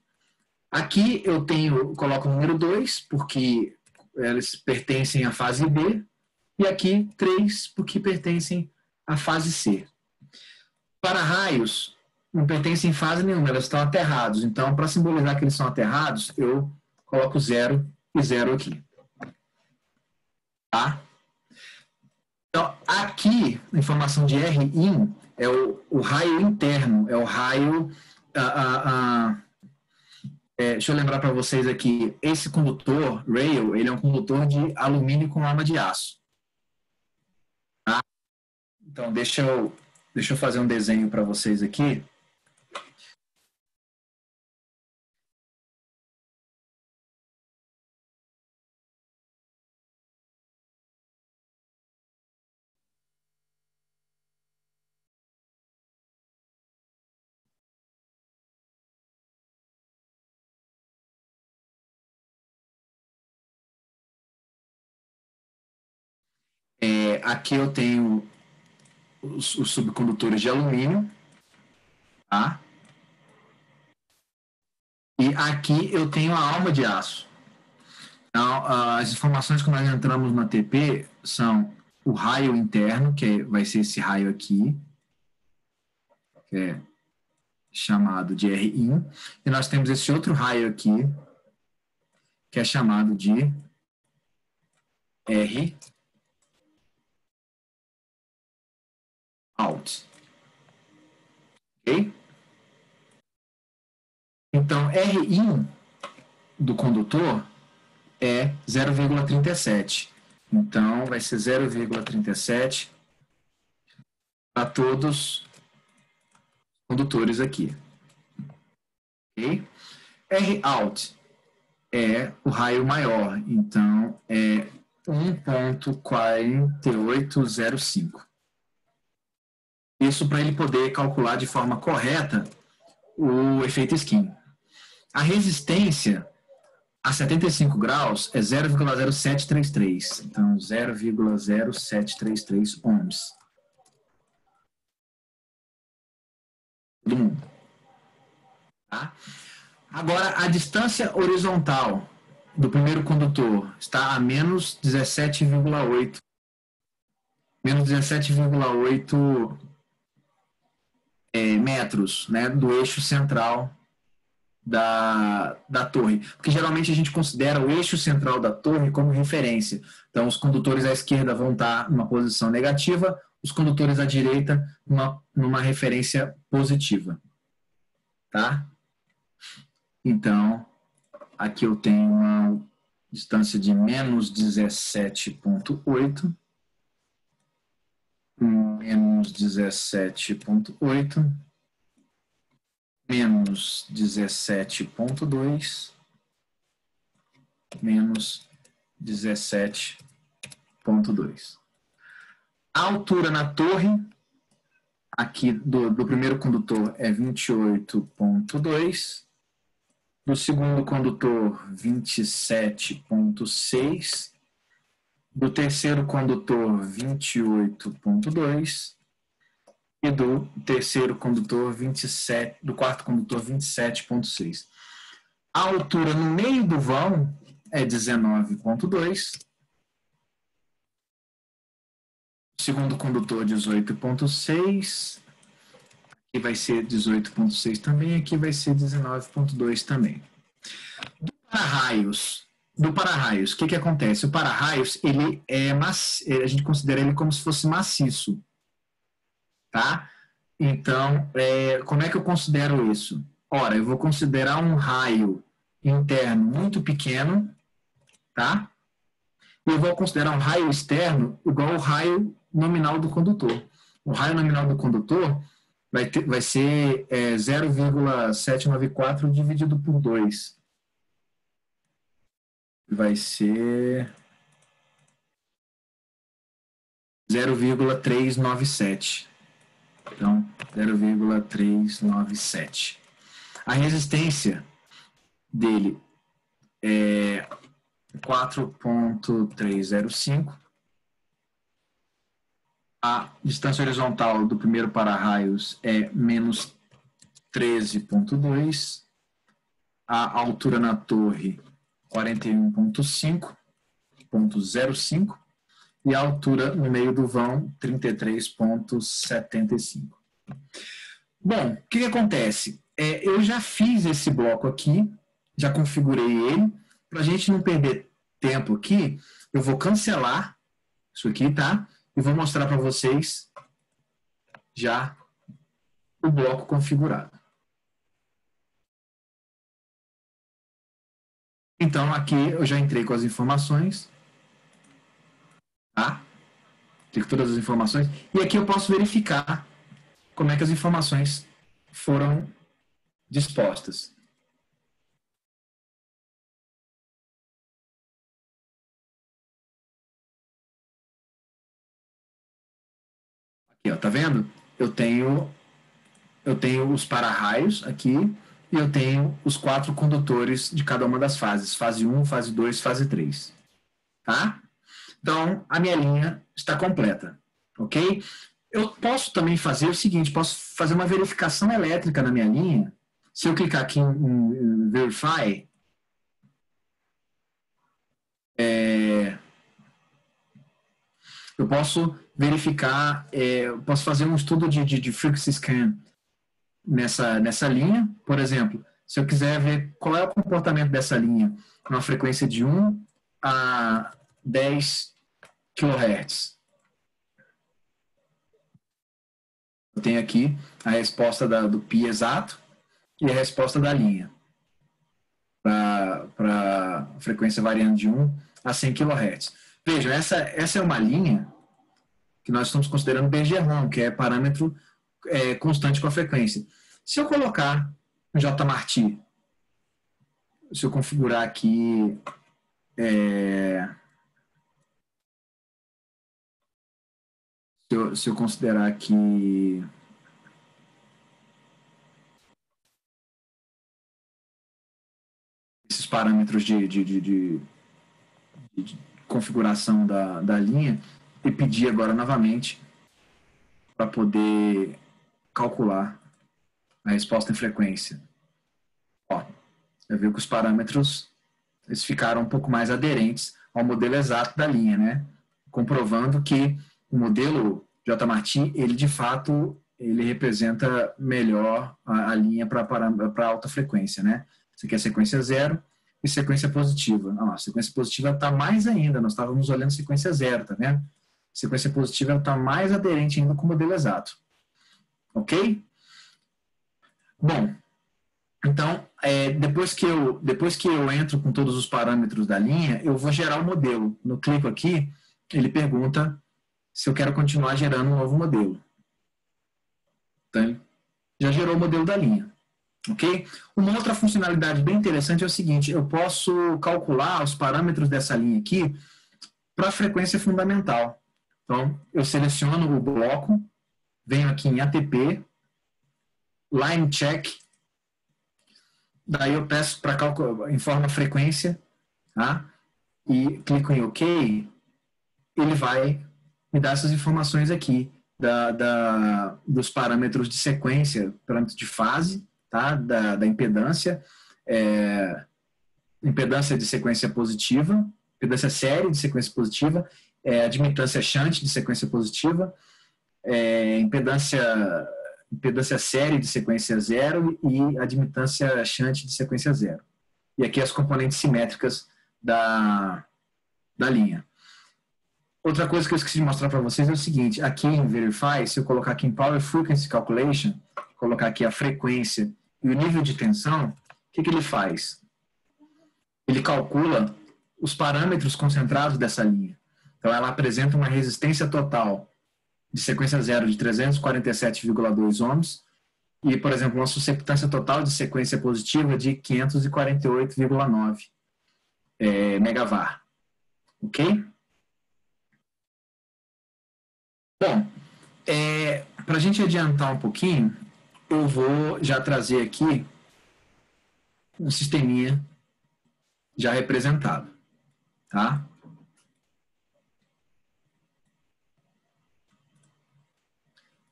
S2: Aqui eu coloco o número 2, porque eles pertencem à fase B, e aqui 3, porque pertencem à fase C. Para raios, não pertencem em fase nenhuma, elas estão aterrados. Então, para simbolizar que eles são aterrados, eu coloco 0 e 0 aqui. Tá? Então, aqui, a informação de Rin é o raio interno, é o raio... deixa eu lembrar para vocês aqui, esse condutor, rail, ele é um condutor de alumínio com arma de aço. Tá? Então, deixa eu fazer um desenho para vocês aqui. Aqui eu tenho os subcondutores de alumínio, tá? E aqui eu tenho a alma de aço. Então, as informações que nós entramos no ATP são o raio interno, que vai ser esse raio aqui, que é chamado de Rin, e nós temos esse outro raio aqui, que é chamado de R out. Ok? Então, Rin do condutor é 0,37. Então, vai ser 0,37 para todos os condutores aqui. Ok? R out é o raio maior. Então, é 1,4805. Isso para ele poder calcular de forma correta o efeito skin. A resistência a 75 graus é 0,0733. Então, 0,0733 ohms. Todo mundo. Tá? Agora, a distância horizontal do primeiro condutor está a menos 17,8 menos 17,8 metros, né, do eixo central da torre. Porque geralmente a gente considera o eixo central da torre como referência. Então, os condutores à esquerda vão estar numa posição negativa, os condutores à direita numa referência positiva. Tá? Então, aqui eu tenho uma distância de menos 17,8, menos 17,8, menos 17,2, menos 17,2. A altura na torre, aqui do primeiro condutor é 28,2, do segundo condutor 27,6, do terceiro condutor 28,2 e do terceiro condutor 27, do quarto condutor 27,6. A altura no meio do vão é 19,2. O segundo condutor 18,6. Aqui vai ser 18,6 também, aqui vai ser 19,2 também. Do para-raios, o que acontece? O para-raios, ele é a gente considera ele como se fosse maciço. Tá? Então, como é que eu considero isso? Ora, eu vou considerar um raio interno muito pequeno, tá? E eu vou considerar um raio externo igual ao raio nominal do condutor. O raio nominal do condutor vai ser 0,794 dividido por 2. Vai ser 0,397. Então, 0,397. A resistência dele é 4,305. A distância horizontal do primeiro para-raios é menos 13,2. A altura na torre, 41,5. E a altura no meio do vão, 33,75. Bom, o que acontece? Eu já fiz esse bloco aqui, já configurei ele. Para a gente não perder tempo aqui, eu vou cancelar isso aqui, tá? E vou mostrar para vocês já o bloco configurado. Então, aqui eu já entrei com as informações. Tá? Tem todas as informações. E aqui eu posso verificar como é que as informações foram dispostas. Aqui, ó, tá vendo? Eu tenho os para-raios aqui e eu tenho os 4 condutores de cada uma das fases. Fase 1, fase 2, fase 3. Tá? Então, a minha linha está completa, ok? Eu posso também fazer o seguinte, posso fazer uma verificação elétrica na minha linha. Se eu clicar aqui em Verify, eu posso verificar, eu posso fazer um estudo de frequency scan nessa linha. Por exemplo, se eu quiser ver qual é o comportamento dessa linha, uma frequência de 1 a 10 kHz. Eu tenho aqui a resposta do pi exato e a resposta da linha para frequência variando de 1 a 100 kHz. Vejam, essa é uma linha que nós estamos considerando BG-ROM, que é parâmetro constante com a frequência. Se eu colocar um JMarty, se eu configurar aqui se eu considerar aqui esses parâmetros de configuração da linha e pedir agora novamente para poder calcular a resposta em frequência. Ó, eu vi que os parâmetros eles ficaram um pouco mais aderentes ao modelo exato da linha, né? Comprovando que o modelo J-Marti, ele de fato, ele representa melhor a linha para alta frequência, né? Isso aqui é sequência 0 e sequência positiva. Não, a sequência positiva está mais ainda, nós estávamos olhando sequência 0, tá vendo? Sequência positiva está mais aderente ainda com o modelo exato. Ok? Bom, então, depois que eu entro com todos os parâmetros da linha, eu vou gerar o modelo. No clico aqui, ele pergunta se eu quero continuar gerando um novo modelo. Então, já gerou o modelo da linha. Ok? Uma outra funcionalidade bem interessante é o seguinte, eu posso calcular os parâmetros dessa linha aqui para a frequência fundamental. Então, eu seleciono o bloco, venho aqui em ATP, Line Check, daí eu peço para calcular, informa a frequência, tá? E clico em OK, ele vai me dar essas informações aqui dos parâmetros de sequência, parâmetros de fase, tá? da impedância, impedância de sequência positiva, impedância série de sequência positiva, admitância shunt de sequência positiva, impedância série de sequência 0 e admitância shunt de sequência 0. E aqui as componentes simétricas da linha. Outra coisa que eu esqueci de mostrar para vocês é o seguinte, aqui em Verify, se eu colocar aqui em Power Frequency Calculation, colocar aqui a frequência e o nível de tensão, o que ele faz? Ele calcula os parâmetros concentrados dessa linha. Então, ela apresenta uma resistência total de sequência 0 de 347,2 ohms e, por exemplo, uma susceptância total de sequência positiva de 548,9 megavar. Ok? Bom, para a gente adiantar um pouquinho, eu vou já trazer aqui um sisteminha já representado, tá?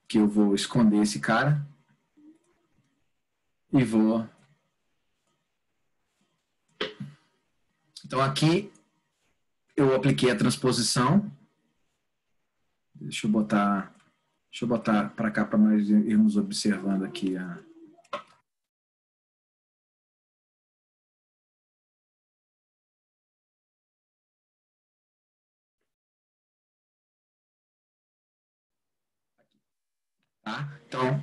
S2: Que eu vou esconder esse cara e vou... Então aqui eu apliquei a transposição. Deixa eu botar para cá para nós irmos observando aqui a... Tá? Então,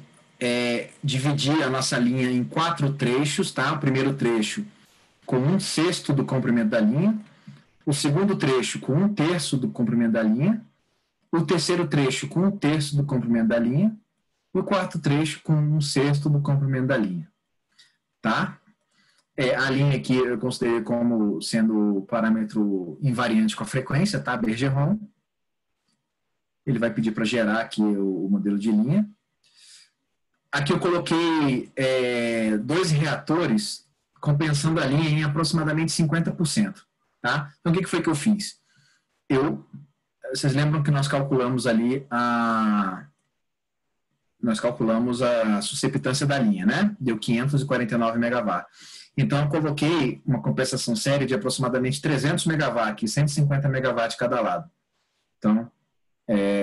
S2: dividir a nossa linha em 4 trechos, tá? O primeiro trecho com 1/6 do comprimento da linha, o segundo trecho com 1/3 do comprimento da linha, o terceiro trecho com 1/3 do comprimento da linha, e o quarto trecho com 1/6 do comprimento da linha. Tá? A linha aqui eu considerei como sendo o parâmetro invariante com a frequência, tá? Bergeron. Ele vai pedir para gerar aqui o modelo de linha. Aqui eu coloquei 2 reatores compensando a linha em aproximadamente 50%. Tá? Então, o que foi que eu fiz? Vocês lembram que nós calculamos ali nós calculamos a susceptância da linha, né? Deu 549 megawatt. Então, eu coloquei uma compensação séria de aproximadamente 300 megawatt aqui, 150 megawatt cada lado. Então,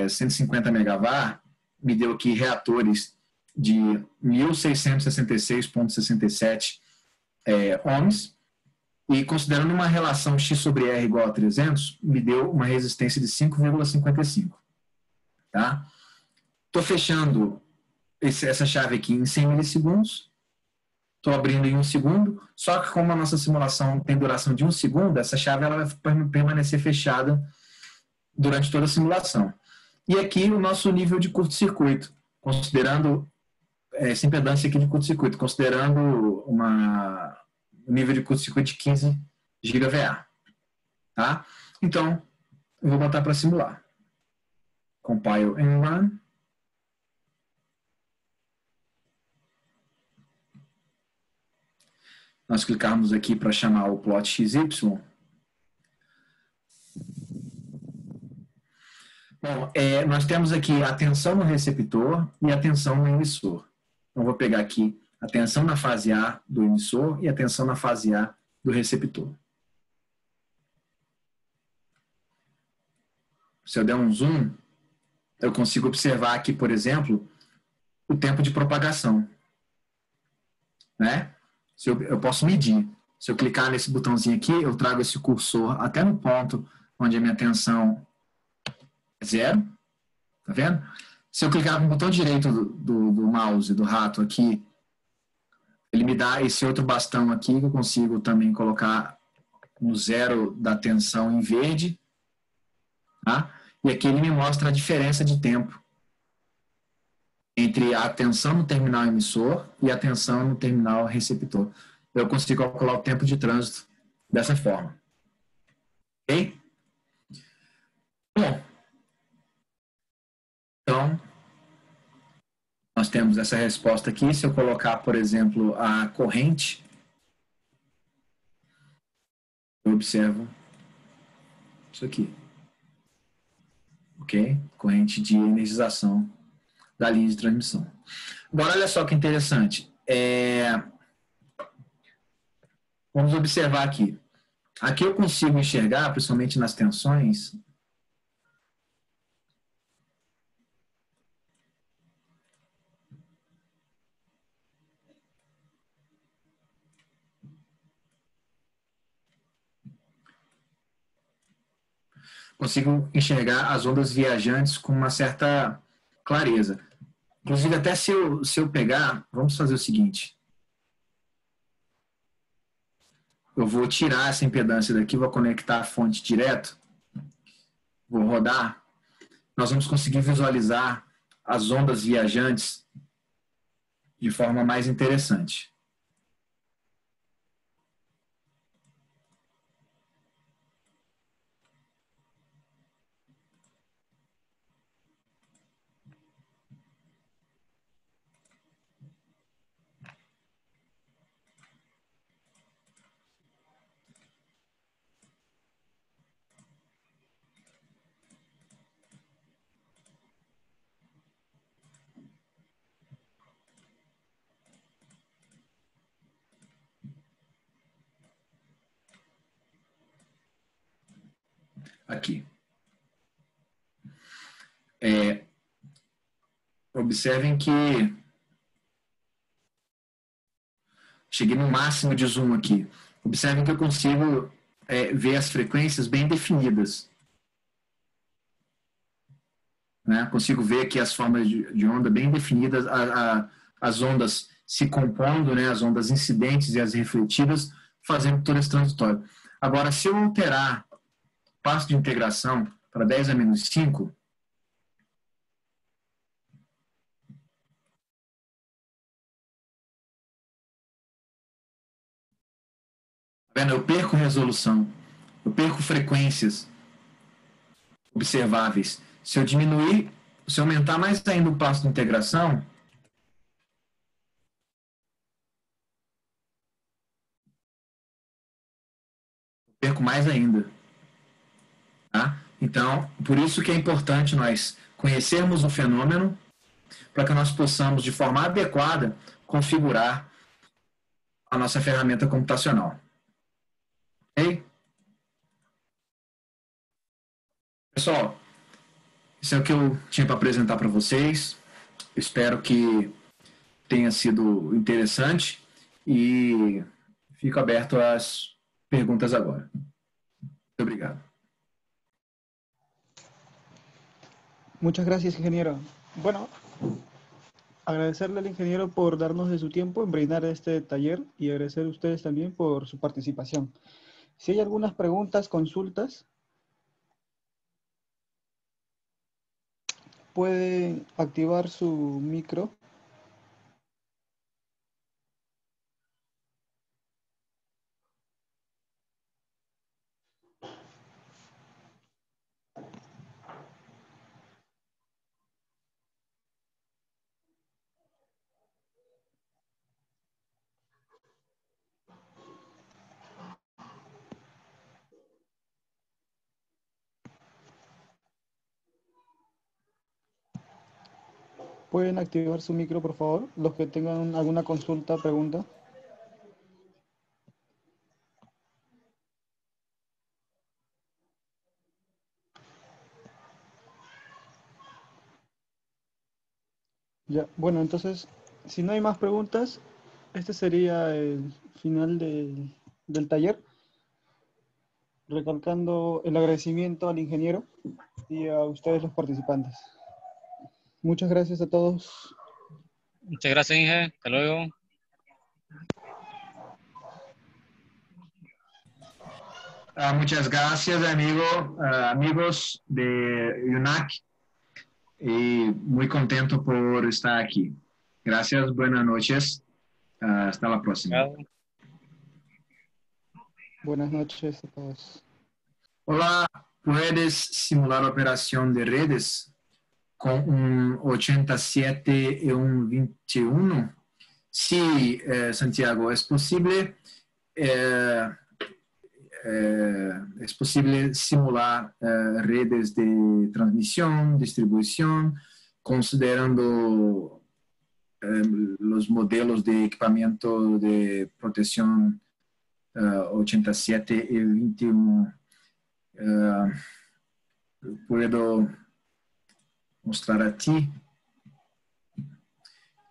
S2: 150 megawatt me deu aqui reatores de 1.666,67 ohms, e considerando uma relação X sobre R igual a 300, me deu uma resistência de 5,55. Tá? Estou fechando essa chave aqui em 100 milissegundos, estou abrindo em 1 segundo, só que como a nossa simulação tem duração de 1 segundo, essa chave ela vai permanecer fechada durante toda a simulação. E aqui o nosso nível de curto-circuito, considerando essa impedância aqui de curto-circuito, considerando um nível de curto-circuito de 15 GVA. Tá? Então, eu vou botar para simular. Compile and run. Nós clicarmos aqui para chamar o plot XY. Bom, nós temos aqui a tensão no receptor e a tensão no emissor. Então, vou pegar aqui a tensão na fase A do emissor e a tensão na fase A do receptor. Se eu der um zoom, eu consigo observar aqui, por exemplo, o tempo de propagação, né? Eu posso medir. Se eu clicar nesse botãozinho aqui, eu trago esse cursor até no ponto onde a minha tensão é zero, tá vendo? Se eu clicar no botão direito do mouse, do rato aqui, ele me dá esse outro bastão aqui, que eu consigo também colocar no zero da tensão em verde, tá? E aqui ele me mostra a diferença de tempo entre a tensão no terminal emissor e a tensão no terminal receptor. Eu consigo calcular o tempo de trânsito dessa forma. Ok? Bom, então, nós temos essa resposta aqui. Se eu colocar, por exemplo, a corrente, eu observo isso aqui. Ok? Corrente de energização da linha de transmissão. Agora, olha só que interessante. Vamos observar aqui. Aqui eu consigo enxergar, principalmente nas tensões, consigo enxergar as ondas viajantes com uma certa clareza. Inclusive, até se eu pegar, vamos fazer o seguinte. Eu vou tirar essa impedância daqui, vou conectar a fonte direto, vou rodar. Nós vamos conseguir visualizar as ondas viajantes de forma mais interessante. Aqui. Observem que cheguei no máximo de zoom aqui. Observem que eu consigo ver as frequências bem definidas. Né? Consigo ver aqui as formas de onda bem definidas, as ondas se compondo, né? As ondas incidentes e as refletidas, fazendo todo esse transitório. Agora, se eu alterar o passo de integração para 10 a menos 5, eu perco resolução, eu perco frequências observáveis. Se eu diminuir, se eu aumentar mais ainda o passo de integração, eu perco mais ainda. Tá? Então, por isso que é importante nós conhecermos o fenômeno para que nós possamos, de forma adequada, configurar a nossa ferramenta computacional. Ok? Pessoal, isso é o que eu tinha para apresentar para vocês. Espero que tenha sido interessante e fico aberto às perguntas agora. Muito obrigado.
S1: Muchas gracias, ingeniero. Bueno, agradecerle al ingeniero por darnos de su tiempo en brindar este taller y agradecer a ustedes también por su participación. Si hay algunas preguntas, consultas, pueden activar su micro. Pueden activar su micro, por favor, los que tengan alguna consulta, pregunta. Ya, bueno, entonces, si no hay más preguntas, este sería el final del taller, recalcando el agradecimiento al ingeniero y a ustedes los participantes. Muchas gracias a todos.
S3: Muchas gracias, Inge. Hasta luego.
S2: Muchas gracias, amigos de UNAC, y muy contento por estar aquí. Gracias, buenas noches. Hasta la próxima.
S3: Chao.
S1: Buenas noches a todos.
S2: Hola, ¿puedes simular operación de redes con un 87 y un 21? Sí, Santiago, es posible. Es posible simular redes de transmisión, distribución, considerando los modelos de equipamiento de protección 87 y 21. Puedo mostrar a ti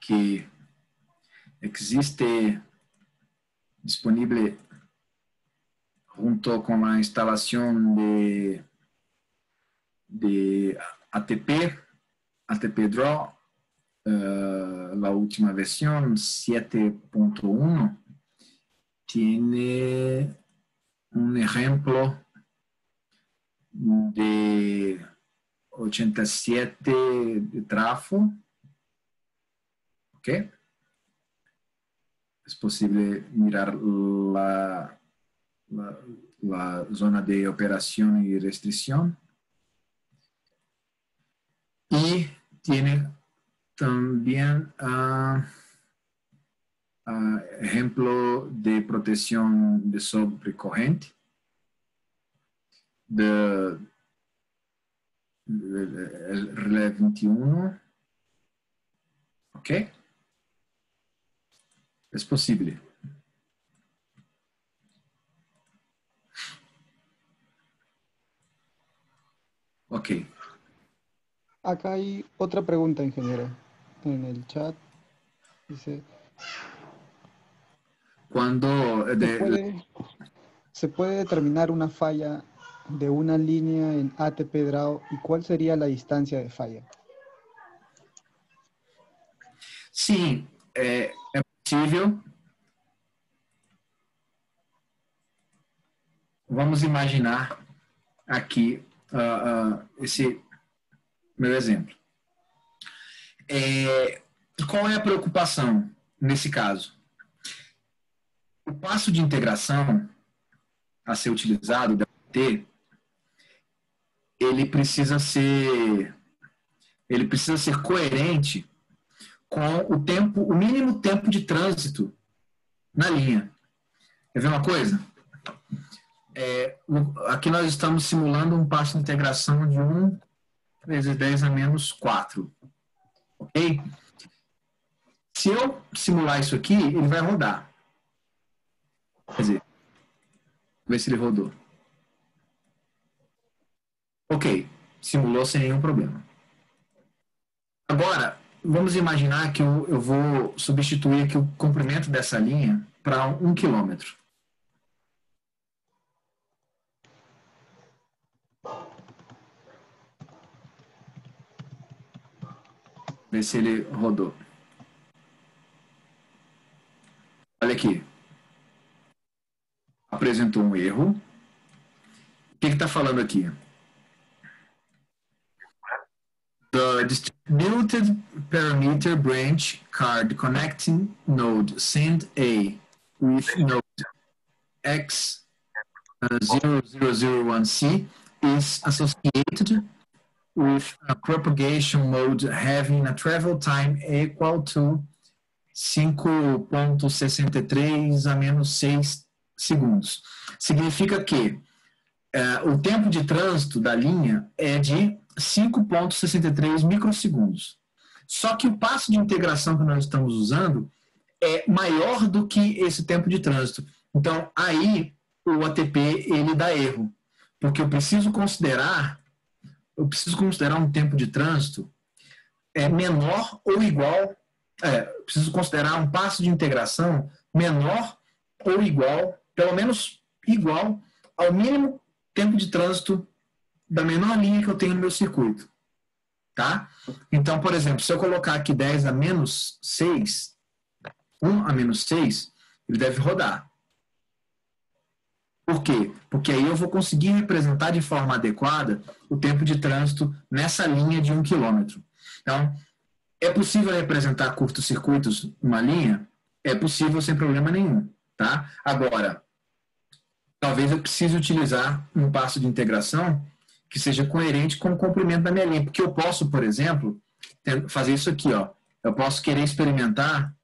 S2: que existe disponible junto con la instalación de ATP Draw, la última versión 7.1, tiene un ejemplo de 87 de trafo, ¿ok? Es posible mirar la zona de operación y restricción, y tiene también ejemplo de protección de sobrecorriente de relé 21, ¿ok? Es posible. Ok.
S1: Acá hay otra pregunta, ingeniero, en el chat. Dice,
S2: Cuando
S1: ¿se puede determinar una falla de una línea en ATP Draw y cuál sería la distancia de falla?
S2: sí, es posible. Vamos imaginar aqui esse meu exemplo. Qual é a preocupação nesse caso? O passo de integração a ser utilizado, ele precisa ser coerente com o mínimo tempo de trânsito na linha. Quer ver uma coisa? Aqui nós estamos simulando um passo de integração de 1 vezes 10 a menos 4. Ok? Se eu simular isso aqui, ele vai rodar. Quer dizer, ver se ele rodou. Ok, simulou sem nenhum problema. Agora, vamos imaginar que eu vou substituir aqui o comprimento dessa linha para 1 quilômetro. Ver se ele rodou. Olha aqui. Apresentou um erro. O que está falando aqui? The distributed parameter branch card connecting node send A with node X0001C is associated with a propagation mode having a travel time equal to 5,63 a menos 6 segundos. Significa que o tempo de trânsito da linha é de 5,63 microsegundos. Só que o passo de integração que nós estamos usando é maior do que esse tempo de trânsito. Então, aí, o ATP, ele dá erro. Porque eu preciso considerar um tempo de trânsito é menor ou igual, preciso considerar um passo de integração menor ou igual, pelo menos igual, ao mínimo tempo de trânsito da menor linha que eu tenho no meu circuito. Tá? Então, por exemplo, se eu colocar aqui 10 a menos 6, 1 a menos 6, ele deve rodar. Por quê? Porque aí eu vou conseguir representar de forma adequada o tempo de trânsito nessa linha de 1 km. Então, é possível representar curtos-circuitos numa linha? É possível sem problema nenhum. Tá? Agora, talvez eu precise utilizar um passo de integração que seja coerente com o comprimento da minha linha. Porque eu posso, por exemplo, fazer isso aqui. Ó. Eu posso querer experimentar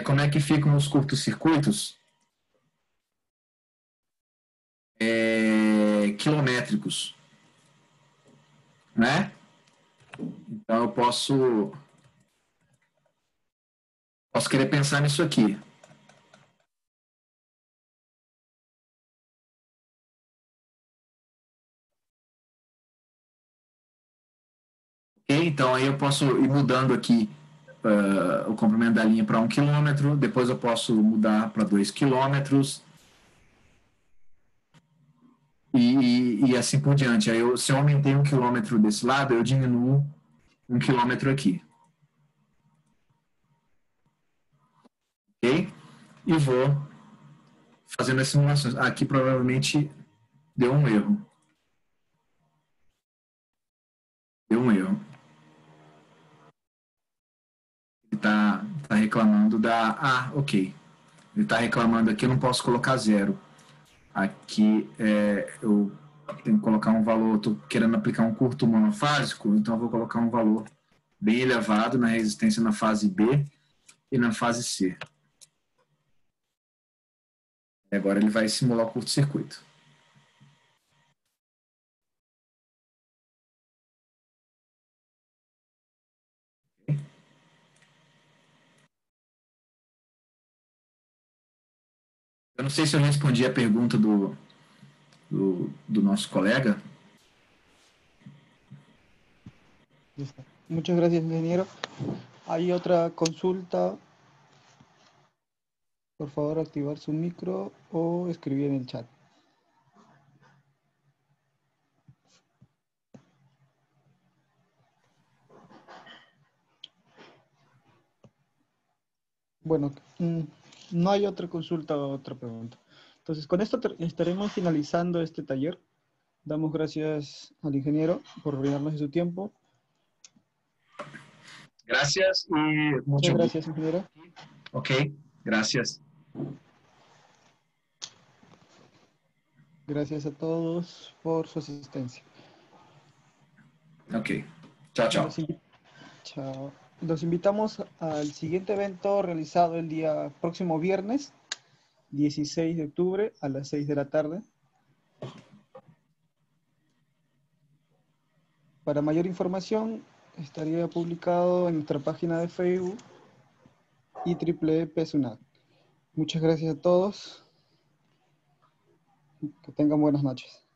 S2: como é que ficam os curtos-circuitos quilométricos. Né? Então, eu posso querer pensar nisso aqui. Então, aí eu posso ir mudando aqui o comprimento da linha para 1 km, depois eu posso mudar para 2 km e assim por diante. Aí se eu aumentei 1 km desse lado, eu diminuo 1 km aqui. Ok? E vou fazendo as simulações. Aqui provavelmente deu um erro. Deu um erro. Ele está reclamando da... Ah, ok. Ele está reclamando aqui, eu não posso colocar 0. Aqui eu tenho que colocar um valor, estou querendo aplicar um curto monofásico, então eu vou colocar um valor bem elevado na resistência na fase B e na fase C. E agora ele vai simular o curto-circuito. Eu não sei se eu respondi a pergunta do nosso colega.
S1: Muchas gracias, ingeniero. Hay otra consulta. Por favor, activar su micro o escribir en el chat. Bueno, no hay otra consulta o otra pregunta. Entonces, con esto estaremos finalizando este taller. Damos gracias al ingeniero por brindarnos de su tiempo.
S2: Gracias y
S1: muchas gracias, ingeniero.
S2: Ok, gracias.
S1: Gracias a todos por su asistencia.
S2: Ok, chao, chao.
S1: Chao. Los invitamos al siguiente evento realizado el día próximo viernes, 16 de octubre a las 6 de la tarde. Para mayor información, estaría publicado en nuestra página de Facebook IEEE SUNAT. Muchas gracias a todos. Que tengan buenas noches.